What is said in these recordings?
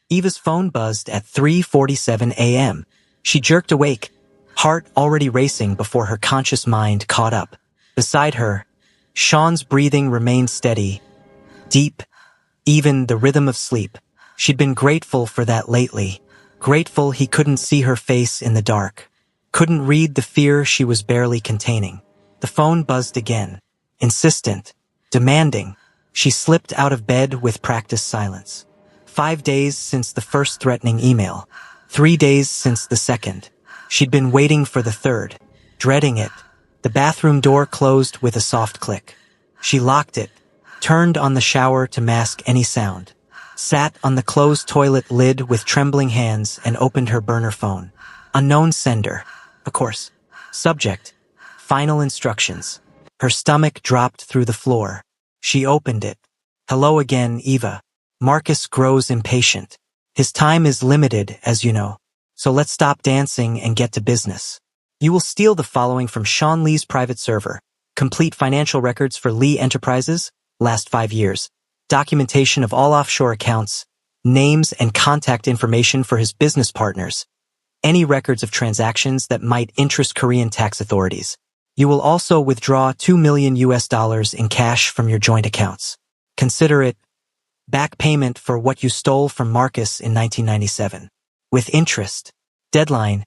Eva's phone buzzed at 3:47 a.m. She jerked awake, heart already racing before her conscious mind caught up. Beside her, Sean's breathing remained steady, deep, even the rhythm of sleep. She'd been grateful for that lately. Grateful he couldn't see her face in the dark. Couldn't read the fear she was barely containing. The phone buzzed again. Insistent. Demanding. She slipped out of bed with practiced silence. 5 days since the first threatening email. 3 days since the second. She'd been waiting for the third. Dreading it. The bathroom door closed with a soft click. She locked it. Turned on the shower to mask any sound. Sat on the closed toilet lid with trembling hands and opened her burner phone. Unknown sender. Of course. Subject. Final instructions. Her stomach dropped through the floor. She opened it. Hello again, Eva. Marcus grows impatient. His time is limited, as you know. So let's stop dancing and get to business. You will steal the following from Sean Lee's private server. Complete financial records for Lee Enterprises, last 5 years. Documentation of all offshore accounts, names and contact information for his business partners. Any records of transactions that might interest Korean tax authorities. You will also withdraw $2 million in cash from your joint accounts. Consider it back payment for what you stole from Marcus in 1997. With interest. Deadline,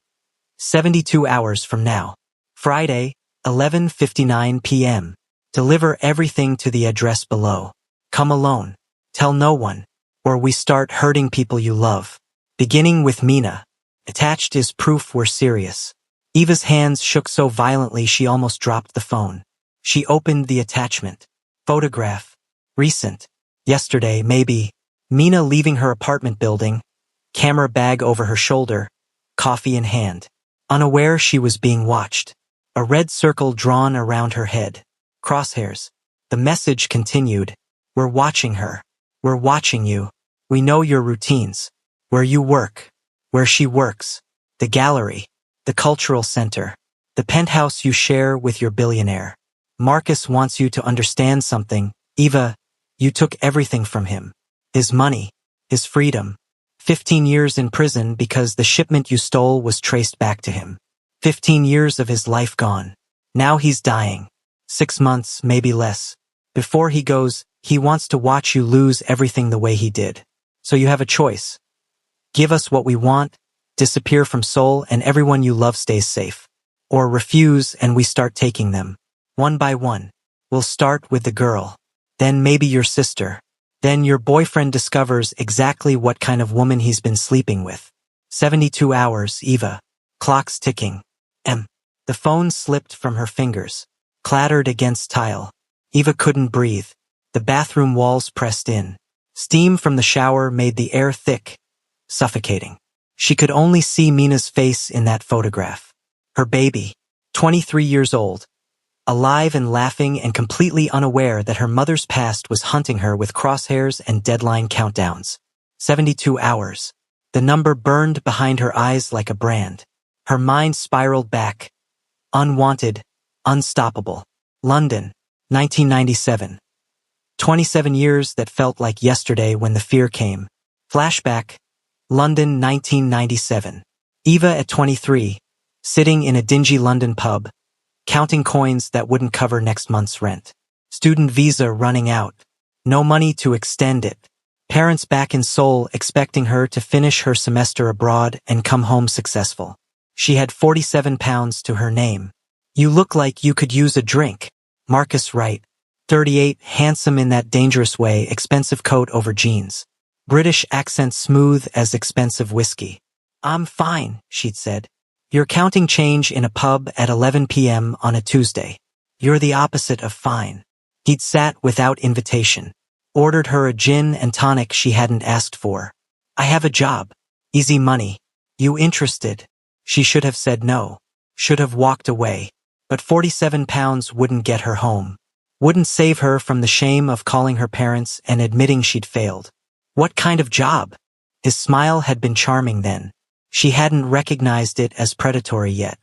72 hours from now. Friday, 11:59 p.m. Deliver everything to the address below. Come alone. Tell no one. Or we start hurting people you love. Beginning with Mina. Attached is proof we're serious. Eva's hands shook so violently she almost dropped the phone. She opened the attachment. Photograph. Recent. Yesterday, maybe. Mina leaving her apartment building. Camera bag over her shoulder. Coffee in hand. Unaware she was being watched. A red circle drawn around her head. Crosshairs. The message continued. We're watching her. We're watching you. We know your routines. Where you work. Where she works. The gallery. The cultural center. The penthouse you share with your billionaire. Marcus wants you to understand something. Eva, you took everything from him. His money. His freedom. 15 years in prison because the shipment you stole was traced back to him. 15 years of his life gone. Now he's dying. 6 months, maybe less. Before he goes, he wants to watch you lose everything the way he did. So you have a choice. Give us what we want, disappear from Seoul and everyone you love stays safe. Or refuse and we start taking them. One by one. We'll start with the girl. Then maybe your sister. Then your boyfriend discovers exactly what kind of woman he's been sleeping with. 72 hours, Eva. Clock's ticking. The phone slipped from her fingers. Clattered against tile. Eva couldn't breathe. The bathroom walls pressed in. Steam from the shower made the air thick, suffocating. She could only see Mina's face in that photograph. Her baby, 23 years old. Alive and laughing and completely unaware that her mother's past was hunting her with crosshairs and deadline countdowns. 72 hours. The number burned behind her eyes like a brand. Her mind spiraled back. Unwanted, unstoppable. London, 1997. 27 years that felt like yesterday when the fear came. Flashback, London, 1997. Eva at 23, sitting in a dingy London pub, counting coins that wouldn't cover next month's rent. Student visa running out. No money to extend it. Parents back in Seoul expecting her to finish her semester abroad and come home successful. She had 47 pounds to her name. You look like you could use a drink. Marcus Wright. 38, handsome in that dangerous way, expensive coat over jeans. British accent smooth as expensive whiskey. I'm fine, she'd said. You're counting change in a pub at 11 p.m. on a Tuesday. You're the opposite of fine. He'd sat without invitation. Ordered her a gin and tonic she hadn't asked for. I have a job. Easy money. You interested? She should have said no. Should have walked away. But 47 pounds wouldn't get her home. Wouldn't save her from the shame of calling her parents and admitting she'd failed. What kind of job? His smile had been charming then. She hadn't recognized it as predatory yet.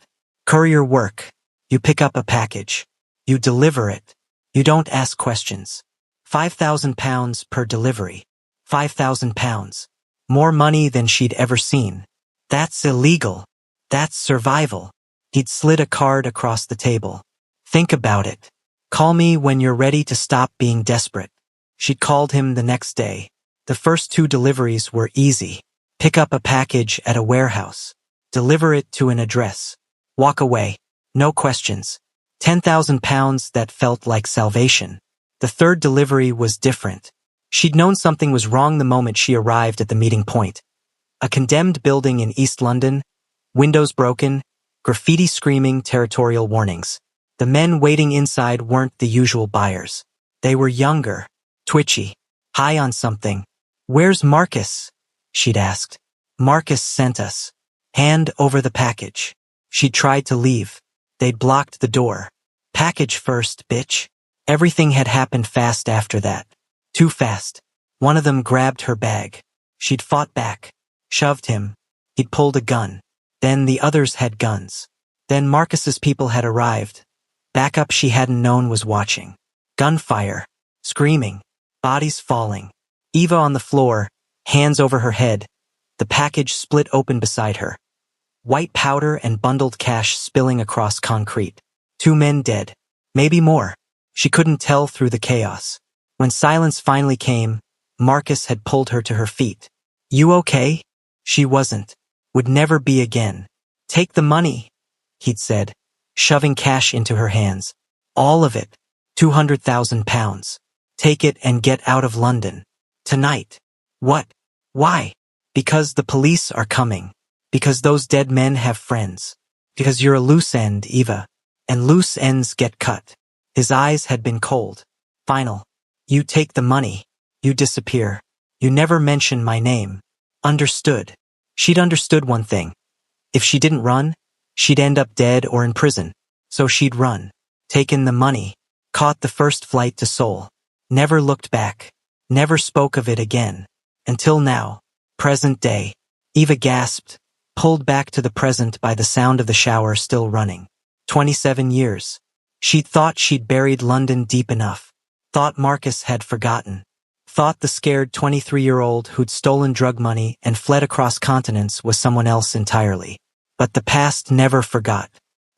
Courier work. You pick up a package. You deliver it. You don't ask questions. 5,000 pounds per delivery. 5,000 pounds. More money than she'd ever seen. That's illegal. That's survival. He'd slid a card across the table. Think about it. Call me when you're ready to stop being desperate. She'd called him the next day. The first 2 deliveries were easy. Pick up a package at a warehouse. Deliver it to an address. Walk away. No questions. 10,000 pounds that felt like salvation. The third delivery was different. She'd known something was wrong the moment she arrived at the meeting point. A condemned building in East London, windows broken, graffiti screaming territorial warnings. The men waiting inside weren't the usual buyers. They were younger, twitchy, high on something. Where's Marcus? She'd asked. Marcus sent us. Hand over the package. She tried to leave. They'd blocked the door. Package first, bitch. Everything had happened fast after that. Too fast. One of them grabbed her bag. She'd fought back. Shoved him. He'd pulled a gun. Then the others had guns. Then Marcus's people had arrived. Backup she hadn't known was watching. Gunfire. Screaming. Bodies falling. Eva on the floor, hands over her head. The package split open beside her. White powder and bundled cash spilling across concrete. 2 men dead. Maybe more. She couldn't tell through the chaos. When silence finally came, Marcus had pulled her to her feet. You okay? She wasn't. Would never be again. Take the money, he'd said, shoving cash into her hands. All of it. 200,000 pounds. Take it and get out of London. Tonight. What? Why? Because the police are coming. Because those dead men have friends. Because you're a loose end, Eva. And loose ends get cut. His eyes had been cold. Final. You take the money. You disappear. You never mention my name. Understood. She'd understood one thing. If she didn't run, she'd end up dead or in prison. So she'd run. Taken the money. Caught the first flight to Seoul. Never looked back. Never spoke of it again. Until now. Present day. Eva gasped, pulled back to the present by the sound of the shower still running. 27 years. She'd thought she'd buried London deep enough. Thought Marcus had forgotten. Thought the scared 23-year-old who'd stolen drug money and fled across continents was someone else entirely. But the past never forgot.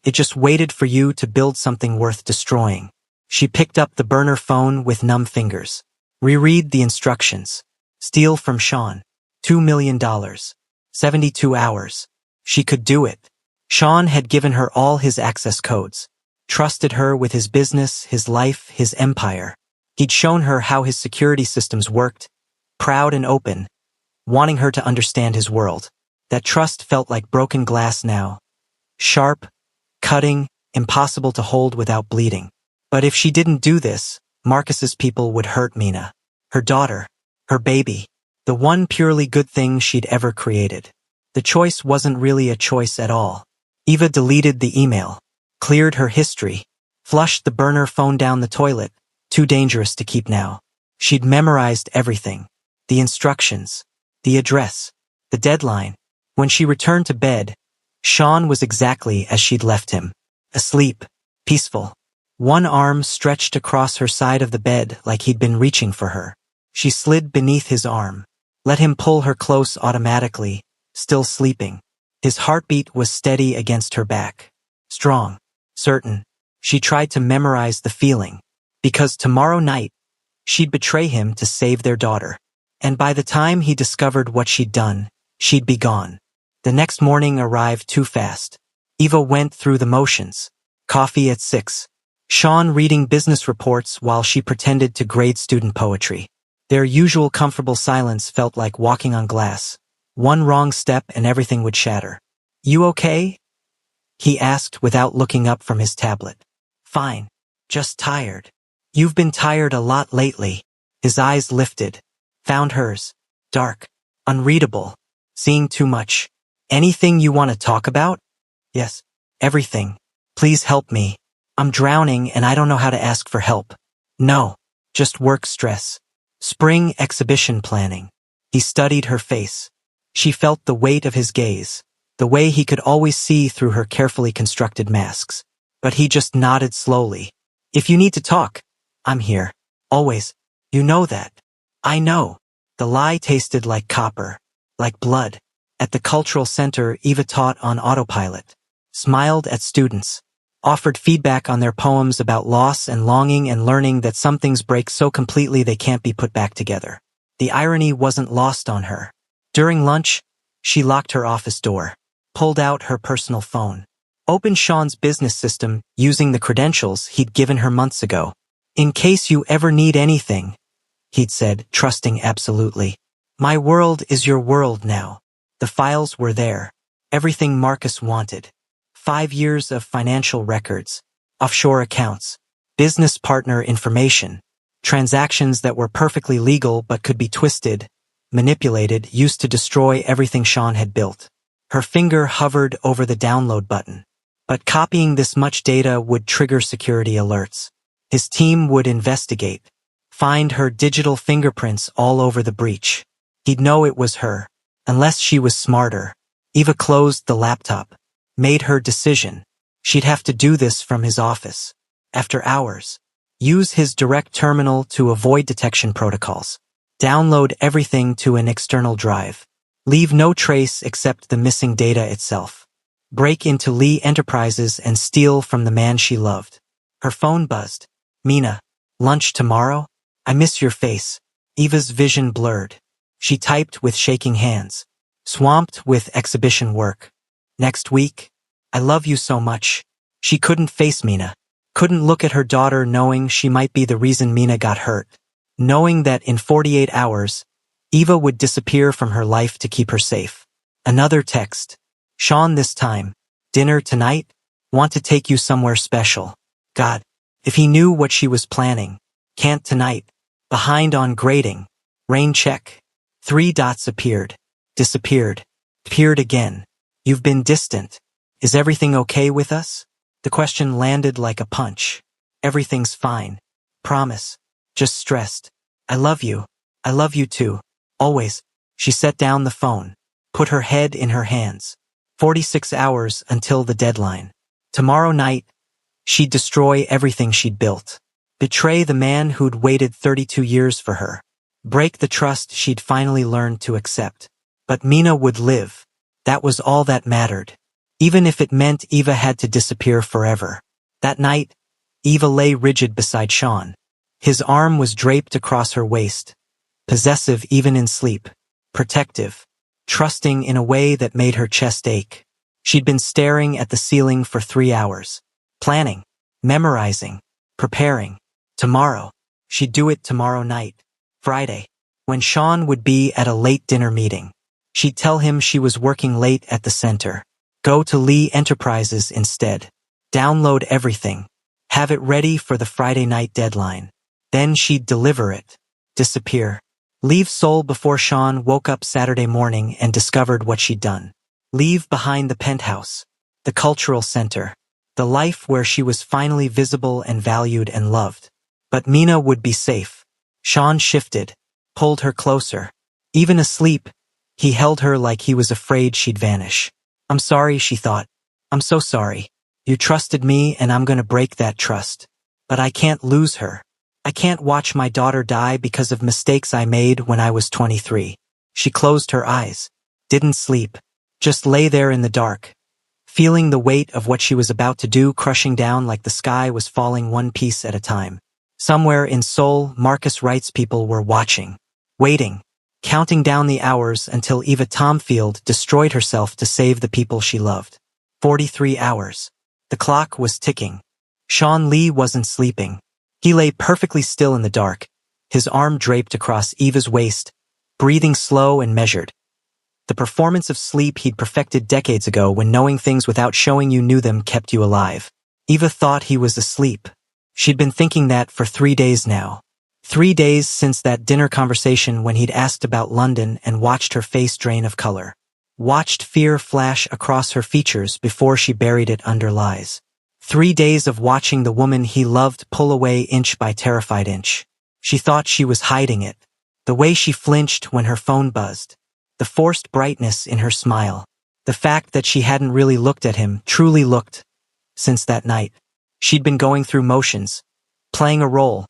It just waited for you to build something worth destroying. She picked up the burner phone with numb fingers. Reread the instructions. Steal from Sean. $2 million. 72 hours. She could do it. Sean had given her all his access codes. Trusted her with his business, his life, his empire. He'd shown her how his security systems worked, proud and open, wanting her to understand his world. That trust felt like broken glass now. Sharp, cutting, impossible to hold without bleeding. But if she didn't do this, Marcus's people would hurt Mina. Her daughter. Her baby. The one purely good thing she'd ever created. The choice wasn't really a choice at all. Eva deleted the email. Cleared her history. Flushed the burner phone down the toilet. Too dangerous to keep now. She'd memorized everything. The instructions. The address. The deadline. When she returned to bed, Sean was exactly as she'd left him. Asleep. Peaceful. One arm stretched across her side of the bed like he'd been reaching for her. She slid beneath his arm. Let him pull her close automatically, still sleeping. His heartbeat was steady against her back. Strong. Certain. She tried to memorize the feeling. Because tomorrow night, she'd betray him to save their daughter. And by the time he discovered what she'd done, she'd be gone. The next morning arrived too fast. Eva went through the motions. Coffee at 6. Sean reading business reports while she pretended to grade student poetry. Their usual comfortable silence felt like walking on glass. One wrong step and everything would shatter. You okay? He asked without looking up from his tablet. Fine. Just tired. You've been tired a lot lately. His eyes lifted. Found hers. Dark. Unreadable. Seeing too much. Anything you want to talk about? Yes. Everything. Please help me. I'm drowning and I don't know how to ask for help. No. Just work stress. Spring exhibition planning. He studied her face. She felt the weight of his gaze, the way he could always see through her carefully constructed masks. But he just nodded slowly. If you need to talk, I'm here. Always. You know that. I know. The lie tasted like copper. like blood. At the cultural center, Eva taught on autopilot, smiled at students, offered feedback on their poems about loss and longing and learning that some things break so completely they can't be put back together. The irony wasn't lost on her. During lunch, she locked her office door, pulled out her personal phone, opened Sean's business system using the credentials he'd given her months ago. "In case you ever need anything," he'd said, trusting absolutely. "My world is your world now." The files were there. Everything Marcus wanted. 5 years of financial records, offshore accounts, business partner information, transactions that were perfectly legal but could be twisted, manipulated, used to destroy everything Sean had built. Her finger hovered over the download button. But copying this much data would trigger security alerts. His team would investigate, find her digital fingerprints all over the breach. He'd know it was her, unless she was smarter. Eva closed the laptop, made her decision. She'd have to do this from his office. After hours. Use his direct terminal to avoid detection protocols. Download everything to an external drive. Leave no trace except the missing data itself. Break into Lee Enterprises and steal from the man she loved. Her phone buzzed. "Mina, lunch tomorrow? I miss your face." Eva's vision blurred. She typed with shaking hands, swamped with exhibition work. "Next week? I love you so much." She couldn't face Mina. Couldn't look at her daughter knowing she might be the reason Mina got hurt. Knowing that in 48 hours, Eva would disappear from her life to keep her safe. Another text. "Sean, this time. Dinner tonight? Want to take you somewhere special." God, if he knew what she was planning. "Can't tonight. Behind on grading. Rain check." 3 dots appeared. Disappeared. Appeared again. "You've been distant. Is everything okay with us?" The question landed like a punch. "Everything's fine. Promise. Just stressed. I love you. I love you too. Always." She set down the phone, put her head in her hands. 46 hours until the deadline. Tomorrow night, she'd destroy everything she'd built. Betray the man who'd waited 32 years for her. Break the trust she'd finally learned to accept. But Mina would live. That was all that mattered. Even if it meant Eva had to disappear forever. That night, Eva lay rigid beside Sean. His arm was draped across her waist. Possessive even in sleep. Protective. Trusting in a way that made her chest ache. She'd been staring at the ceiling for 3 hours. Planning. Memorizing. Preparing. Tomorrow. She'd do it tomorrow night. Friday. When Sean would be at a late dinner meeting. She'd tell him she was working late at the center. Go to Lee Enterprises instead. Download everything. Have it ready for the Friday night deadline. Then she'd deliver it. Disappear. Leave Seoul before Sean woke up Saturday morning and discovered what she'd done. Leave behind the penthouse. The cultural center. The life where she was finally visible and valued and loved. But Mina would be safe. Sean shifted. Pulled her closer. Even asleep, he held her like he was afraid she'd vanish. "I'm sorry," she thought. "I'm so sorry. You trusted me and I'm gonna break that trust. But I can't lose her. I can't watch my daughter die because of mistakes I made when I was 23. She closed her eyes. Didn't sleep. Just lay there in the dark. Feeling the weight of what she was about to do crushing down like the sky was falling one piece at a time. Somewhere in Seoul, Marcus Wright's people were watching. Waiting. Counting down the hours until Eva Tomfield destroyed herself to save the people she loved. 43 hours. The clock was ticking. Sean Lee wasn't sleeping. He lay perfectly still in the dark, his arm draped across Eva's waist, breathing slow and measured. The performance of sleep he'd perfected decades ago when knowing things without showing you knew them kept you alive. Eva thought he was asleep. She'd been thinking that for 3 days now. 3 days since that dinner conversation when he'd asked about London and watched her face drain of color. Watched fear flash across her features before she buried it under lies. 3 days of watching the woman he loved pull away inch by terrified inch. She thought she was hiding it. The way she flinched when her phone buzzed. The forced brightness in her smile. The fact that she hadn't really looked at him, truly looked, since that night. She'd been going through motions, playing a role,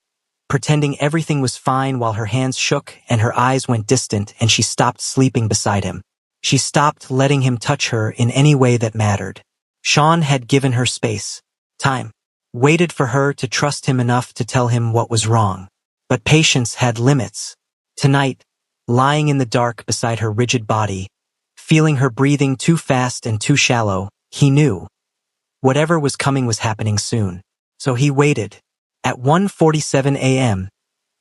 pretending everything was fine while her hands shook and her eyes went distant and she stopped sleeping beside him. She stopped letting him touch her in any way that mattered. Sean had given her space, time, waited for her to trust him enough to tell him what was wrong. But patience had limits. Tonight, lying in the dark beside her rigid body, feeling her breathing too fast and too shallow, he knew whatever was coming was happening soon. So he waited. At 1:47 a.m.,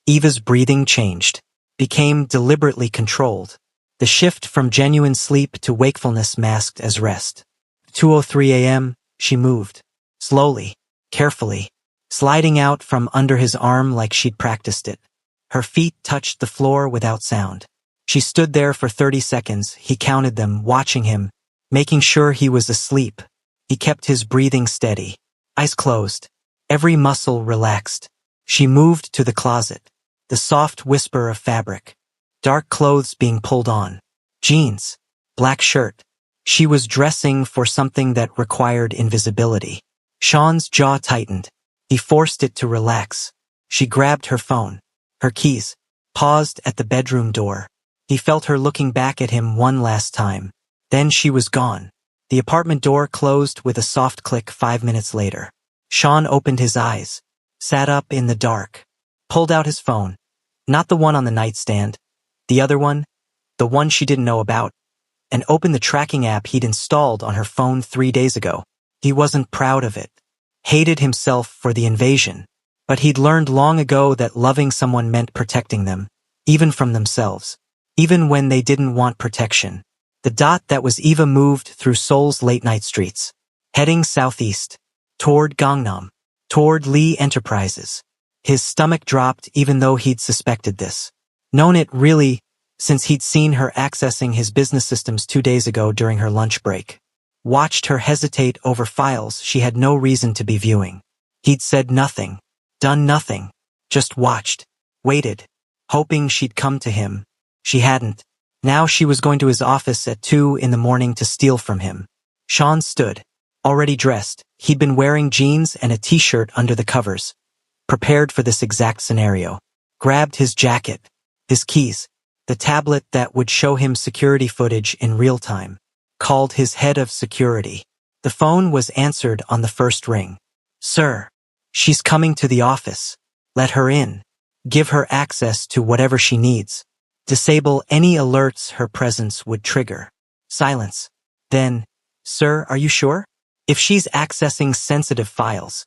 Eva's breathing changed, became deliberately controlled. The shift from genuine sleep to wakefulness masked as rest. 2:03 a.m., she moved. Slowly, carefully, sliding out from under his arm like she'd practiced it. Her feet touched the floor without sound. She stood there for 30 seconds, he counted them, watching him, making sure he was asleep. He kept his breathing steady. Eyes closed. Every muscle relaxed. She moved to the closet. The soft whisper of fabric. Dark clothes being pulled on. Jeans. Black shirt. She was dressing for something that required invisibility. Sean's jaw tightened. He forced it to relax. She grabbed her phone. Her keys. Paused at the bedroom door. He felt her looking back at him one last time. Then she was gone. The apartment door closed with a soft click 5 minutes later. Sean opened his eyes, sat up in the dark, pulled out his phone. Not the one on the nightstand, the other one, the one she didn't know about, and opened the tracking app he'd installed on her phone 3 days ago. He wasn't proud of it, hated himself for the invasion, but he'd learned long ago that loving someone meant protecting them, even from themselves, even when they didn't want protection. The dot that was Eva moved through Seoul's late-night streets, heading southeast, toward Gangnam, toward Lee Enterprises. His stomach dropped even though he'd suspected this. Known it really, since he'd seen her accessing his business systems 2 days ago during her lunch break. Watched her hesitate over files she had no reason to be viewing. He'd said nothing, done nothing, just watched, waited, hoping she'd come to him. She hadn't. Now she was going to his office at 2 in the morning to steal from him. Sean stood, already dressed. He'd been wearing jeans and a t-shirt under the covers, prepared for this exact scenario. Grabbed his jacket, his keys, the tablet that would show him security footage in real time. Called his head of security. The phone was answered on the first ring. "Sir, she's coming to the office. Let her in. Give her access to whatever she needs. Disable any alerts her presence would trigger." Silence. Then, "Sir, are you sure? If she's accessing sensitive files."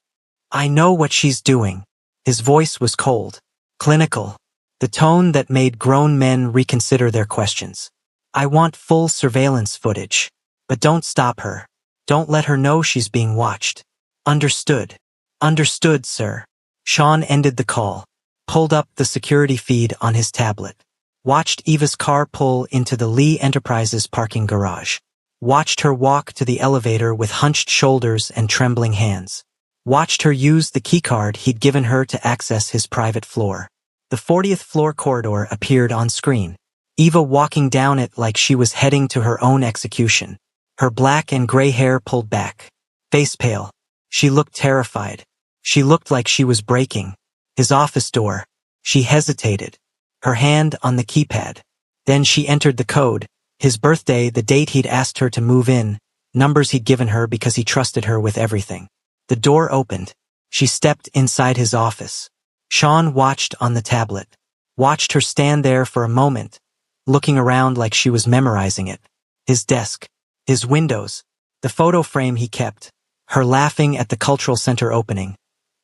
"I know what she's doing." His voice was cold, clinical, the tone that made grown men reconsider their questions. "I want full surveillance footage. But don't stop her. Don't let her know she's being watched." "Understood. Understood, sir." Sean ended the call, pulled up the security feed on his tablet. Watched Eva's car pull into the Lee Enterprises parking garage. Watched her walk to the elevator with hunched shoulders and trembling hands. Watched her use the keycard he'd given her to access his private floor. The 40th floor corridor appeared on screen. Eva walking down it like she was heading to her own execution. Her black and gray hair pulled back. Face pale. She looked terrified. She looked like she was breaking. His office door. She hesitated, her hand on the keypad. Then she entered the code, his birthday, the date he'd asked her to move in, numbers he'd given her because he trusted her with everything. The door opened. She stepped inside his office. Sean watched on the tablet. Watched her stand there for a moment, looking around like she was memorizing it. His desk, his windows, the photo frame he kept, her laughing at the cultural center opening,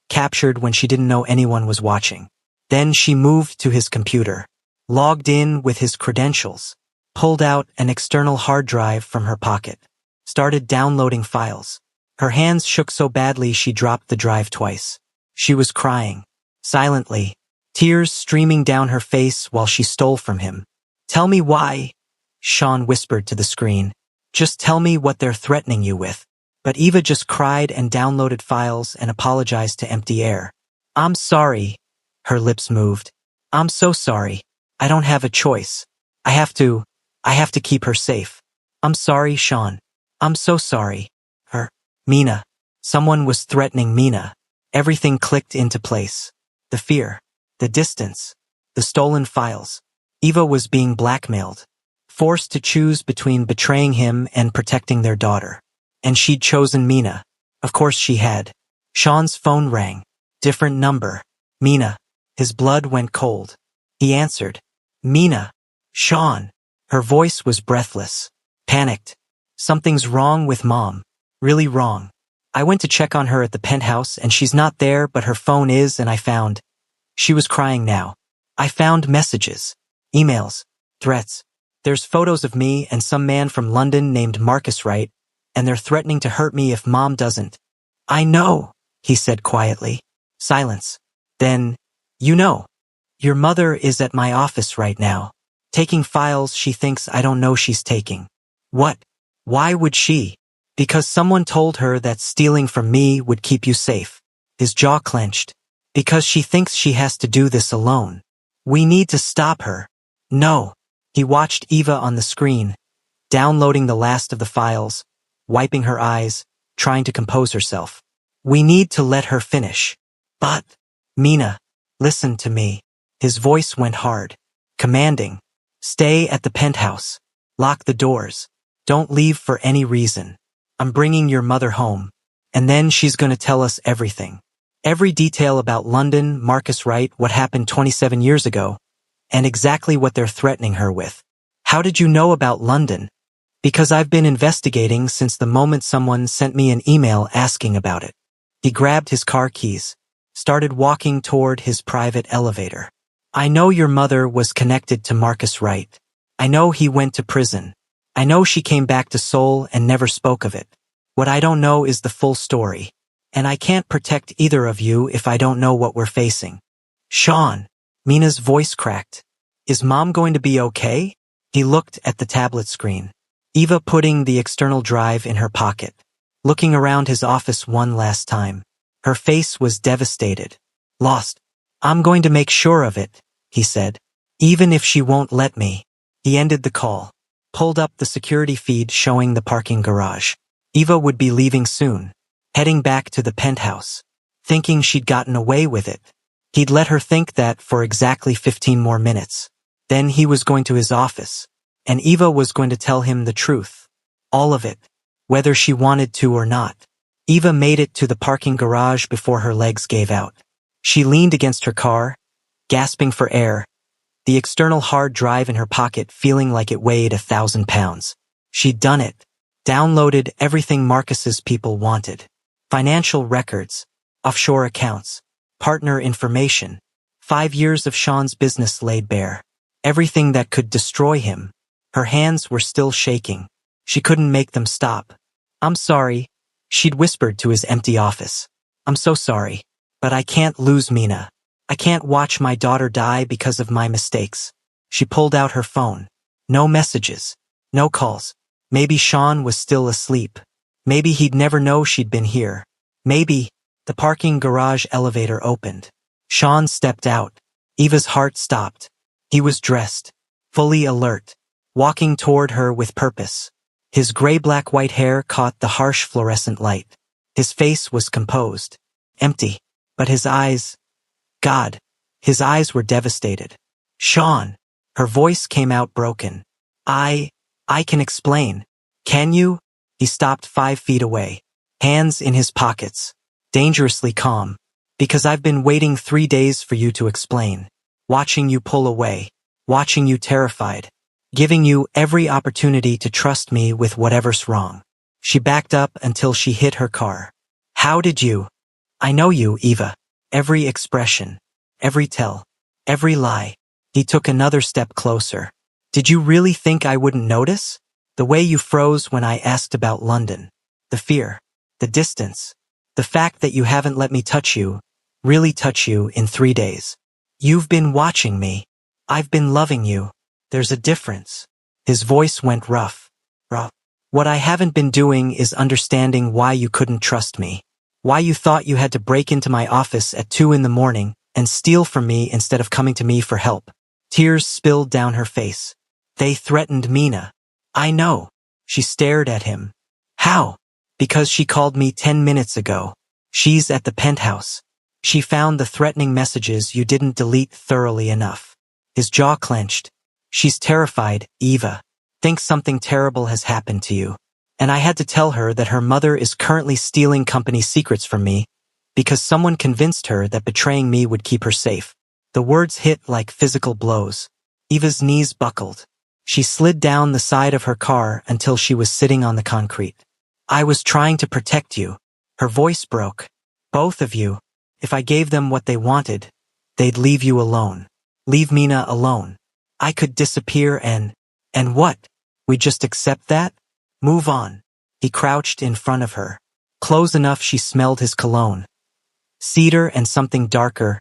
captured when she didn't know anyone was watching. Then she moved to his computer, logged in with his credentials, pulled out an external hard drive from her pocket, started downloading files. Her hands shook so badly she dropped the drive twice. She was crying, silently, tears streaming down her face while she stole from him. "Tell me why," Sean whispered to the screen. "Just tell me what they're threatening you with." But Eva just cried and downloaded files and apologized to empty air. "I'm sorry." Her lips moved. "I'm so sorry. I don't have a choice. I have to keep her safe. I'm sorry, Sean. I'm so sorry." Her. Mina. Someone was threatening Mina. Everything clicked into place. The fear. the distance, the stolen files. Eva was being blackmailed, forced to choose between betraying him and protecting their daughter. And she'd chosen Mina. Of course she had. Sean's phone rang. Different number. Mina. His blood went cold. He answered. Mina. Sean. Her voice was breathless. Panicked. Something's wrong with Mom. Really wrong. I went to check on her at the penthouse and she's not there, but her phone is, and I found. She was crying now. I found messages. Emails. Threats. There's photos of me and some man from London named Marcus Wright, and they're threatening to hurt me if Mom doesn't. I know, he said quietly. Silence. Then, you know. Your mother is at my office right now, taking files she thinks I don't know she's taking. What? Why would she? Because someone told her that stealing from me would keep you safe. His jaw clenched. Because she thinks she has to do this alone. We need to stop her. No. He watched Eva on the screen, downloading the last of the files, wiping her eyes, trying to compose herself. We need to let her finish. But, Mina, listen to me. His voice went hard, commanding. Stay at the penthouse. Lock the doors. Don't leave for any reason. I'm bringing your mother home, and then she's going to tell us everything. Every detail about London, Marcus Wright, what happened 27 years ago, and exactly what they're threatening her with. How did you know about London? Because I've been investigating since the moment someone sent me an email asking about it. He grabbed his car keys, started walking toward his private elevator. I know your mother was connected to Marcus Wright. I know he went to prison. I know she came back to Seoul and never spoke of it. What I don't know is the full story. And I can't protect either of you if I don't know what we're facing. Sean. Mina's voice cracked. Is Mom going to be okay? He looked at the tablet screen. Eva putting the external drive in her pocket, looking around his office one last time. Her face was devastated. Lost. I'm going to make sure of it, he said. Even if she won't let me. He ended the call, pulled up the security feed showing the parking garage. Eva would be leaving soon, heading back to the penthouse, thinking she'd gotten away with it. He'd let her think that for exactly 15 more minutes. Then he was going to his office, and Eva was going to tell him the truth. All of it, whether she wanted to or not. Eva made it to the parking garage before her legs gave out. She leaned against her car, gasping for air, the external hard drive in her pocket feeling like it weighed 1,000 pounds. She'd done it. Downloaded everything Marcus's people wanted. Financial records, offshore accounts, partner information, 5 years of Sean's business laid bare. Everything that could destroy him. Her hands were still shaking. She couldn't make them stop. I'm sorry, she'd whispered to his empty office. I'm so sorry, but I can't lose Mina. I can't watch my daughter die because of my mistakes. She pulled out her phone. No messages. No calls. Maybe Sean was still asleep. Maybe he'd never know she'd been here. Maybe. The parking garage elevator opened. Sean stepped out. Eva's heart stopped. He was dressed, fully alert, walking toward her with purpose. His gray-black-white hair caught the harsh fluorescent light. His face was composed, empty, but his eyes... God, his eyes were devastated. Sean, her voice came out broken. I can explain. Can you? He stopped 5 feet away, hands in his pockets, dangerously calm. Because I've been waiting 3 days for you to explain. Watching you pull away, watching you terrified, giving you every opportunity to trust me with whatever's wrong. She backed up until she hit her car. How did you? I know you, Eva. Every expression, every tell, every lie. He took another step closer. Did you really think I wouldn't notice? The way you froze when I asked about London. The fear, the distance, the fact that you haven't let me touch you, really touch you in 3 days. You've been watching me. I've been loving you. There's a difference. His voice went rough. What I haven't been doing is understanding why you couldn't trust me. Why you thought you had to break into my office at 2 in the morning and steal from me instead of coming to me for help. Tears spilled down her face. They threatened Mina. I know. She stared at him. How? Because she called me 10 minutes ago. She's at the penthouse. She found the threatening messages you didn't delete thoroughly enough. His jaw clenched. She's terrified, Eva. Thinks something terrible has happened to you. And I had to tell her that her mother is currently stealing company secrets from me because someone convinced her that betraying me would keep her safe. The words hit like physical blows. Eva's knees buckled. She slid down the side of her car until she was sitting on the concrete. I was trying to protect you. Her voice broke. Both of you. If I gave them what they wanted, they'd leave you alone. Leave Mina alone. I could disappear and what? We just accept that? Move on. He crouched in front of her. Close enough she smelled his cologne. Cedar and something darker,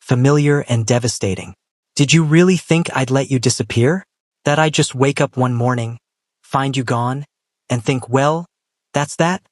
familiar and devastating. Did you really think I'd let you disappear? That I'd just wake up one morning, find you gone, and think, well, that's that?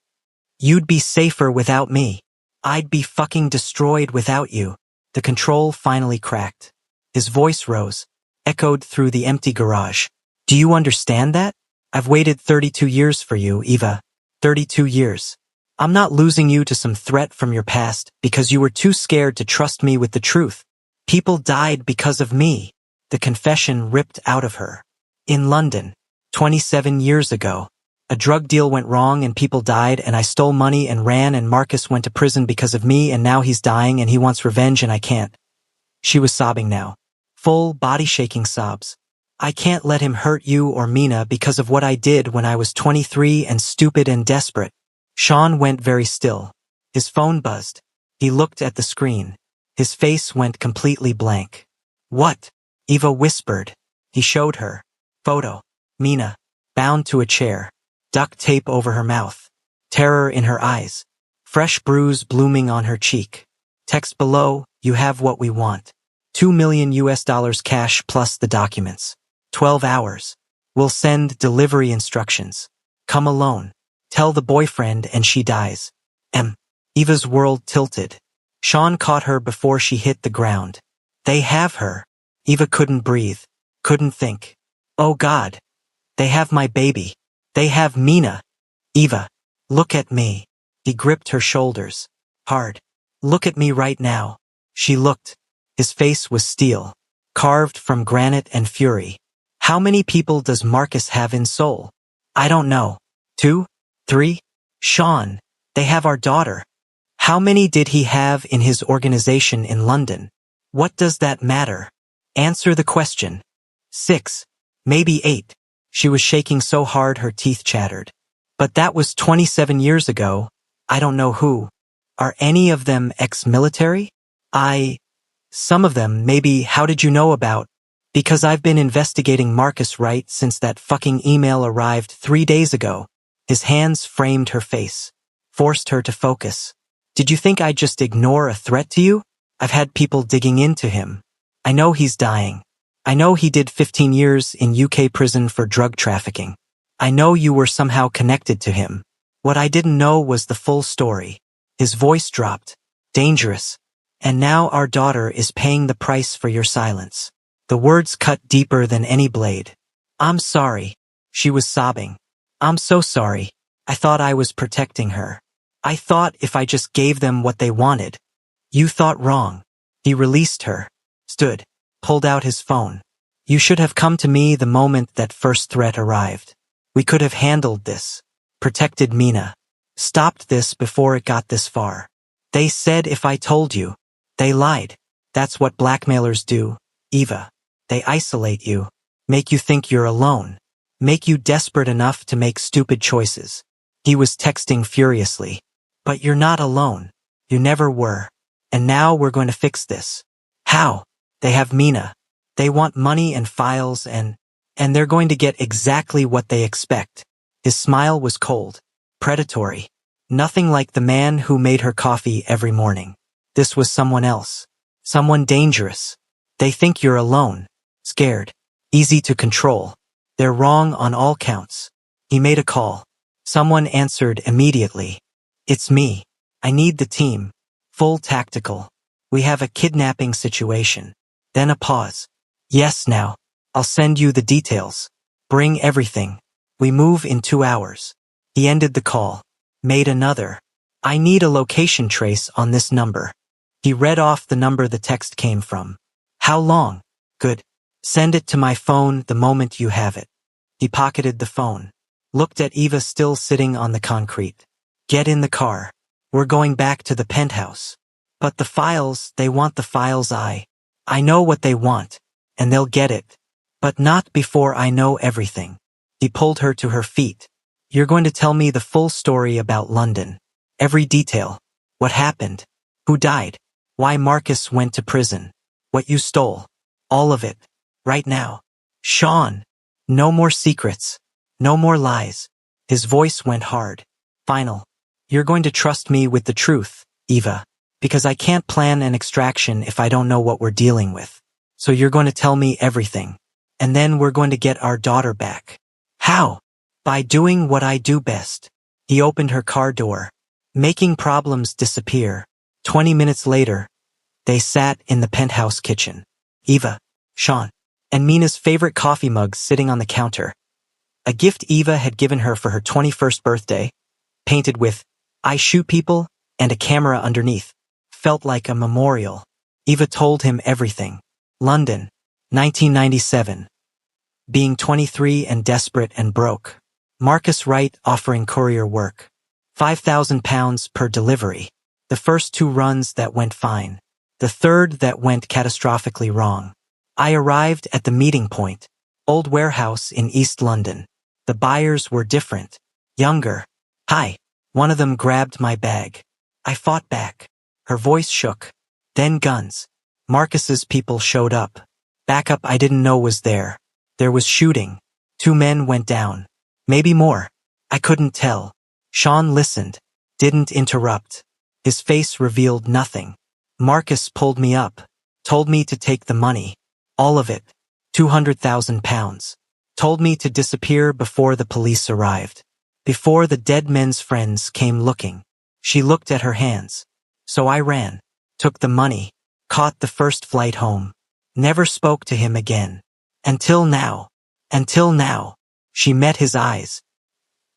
You'd be safer without me. I'd be fucking destroyed without you. The control finally cracked. His voice rose, echoed through the empty garage. Do you understand that? I've waited 32 years for you, Eva. 32 years. I'm not losing you to some threat from your past because you were too scared to trust me with the truth. People died because of me. The confession ripped out of her. In London, 27 years ago, a drug deal went wrong and people died and I stole money and ran and Marcus went to prison because of me and now he's dying and he wants revenge and I can't. She was sobbing now. Full, body-shaking sobs. I can't let him hurt you or Mina because of what I did when I was 23 and stupid and desperate. Sean went very still. His phone buzzed. He looked at the screen. His face went completely blank. What? Eva whispered. He showed her. Photo. Mina, bound to a chair. Duct tape over her mouth. Terror in her eyes. Fresh bruise blooming on her cheek. Text below, you have what we want. $2 million cash plus the documents. 12 hours. We'll send delivery instructions. Come alone. Tell the boyfriend and she dies. Eva's world tilted. Sean caught her before she hit the ground. They have her. Eva couldn't breathe. Couldn't think. Oh God. They have my baby. They have Mina. Eva. Look at me. He gripped her shoulders. Hard. Look at me right now. She looked. His face was steel. Carved from granite and fury. How many people does Marcus have in Seoul? I don't know. 2? 3? Sean. They have our daughter. How many did he have in his organization in London? What does that matter? Answer the question. 6. Maybe 8. She was shaking so hard her teeth chattered. But that was 27 years ago. I don't know who. Are any of them ex-military? Some of them, maybe. How did you know about? Because I've been investigating Marcus Wright since that fucking email arrived 3 days ago. His hands framed her face. Forced her to focus. Did you think I'd just ignore a threat to you? I've had people digging into him. I know he's dying. I know he did 15 years in UK prison for drug trafficking. I know you were somehow connected to him. What I didn't know was the full story. His voice dropped. Dangerous. And now our daughter is paying the price for your silence. The words cut deeper than any blade. I'm sorry. She was sobbing. I'm so sorry. I thought I was protecting her. I thought if I just gave them what they wanted. You thought wrong. He released her. Stood. Pulled out his phone. You should have come to me the moment that first threat arrived. We could have handled this. Protected Mina. Stopped this before it got this far. They said if I told you. They lied. That's what blackmailers do, Eva. They isolate you. Make you think you're alone. Make you desperate enough to make stupid choices. He was texting furiously. But you're not alone. You never were. And now we're going to fix this. How? They have Mina. They want money and files and they're going to get exactly what they expect. His smile was cold. Predatory. Nothing like the man who made her coffee every morning. This was someone else. Someone dangerous. They think you're alone. Scared. Easy to control. They're wrong on all counts. He made a call. Someone answered immediately. It's me. I need the team. Full tactical. We have a kidnapping situation. Then a pause. Yes now. I'll send you the details. Bring everything. We move in 2 hours. He ended the call. Made another. I need a location trace on this number. He read off the number the text came from. How long? Good. Send it to my phone the moment you have it. He pocketed the phone. Looked at Eva still sitting on the concrete. Get in the car. We're going back to the penthouse. But the files, they want the files. I know what they want. And they'll get it. But not before I know everything. He pulled her to her feet. You're going to tell me the full story about London. Every detail. What happened? Who died? Why Marcus went to prison. What you stole. All of it. Right now. Sean. No more secrets. No more lies. His voice went hard. Final. You're going to trust me with the truth, Eva. Because I can't plan an extraction if I don't know what we're dealing with. So you're going to tell me everything. And then we're going to get our daughter back. How? By doing what I do best. He opened her car door. Making problems disappear. 20 minutes later, they sat in the penthouse kitchen. Eva, Sean, and Mina's favorite coffee mugs sitting on the counter. A gift Eva had given her for her 21st birthday, painted with, I shoot people, and a camera underneath. Felt like a memorial. Eva told him everything. London, 1997. Being 23 and desperate and broke. Marcus Wright offering courier work. £5,000 per delivery. The first 2 runs that went fine. The third that went catastrophically wrong. I arrived at the meeting point. Old warehouse in East London. The buyers were different. Younger. Hi. One of them grabbed my bag. I fought back. Her voice shook. Then guns. Marcus's people showed up. Backup I didn't know was there. There was shooting. 2 men went down. Maybe more. I couldn't tell. Sean listened. Didn't interrupt. His face revealed nothing. Marcus pulled me up. Told me to take the money. All of it. £200,000. Told me to disappear before the police arrived. Before the dead men's friends came looking. She looked at her hands. So I ran. Took the money. Caught the first flight home. Never spoke to him again. Until now. Until now. She met his eyes.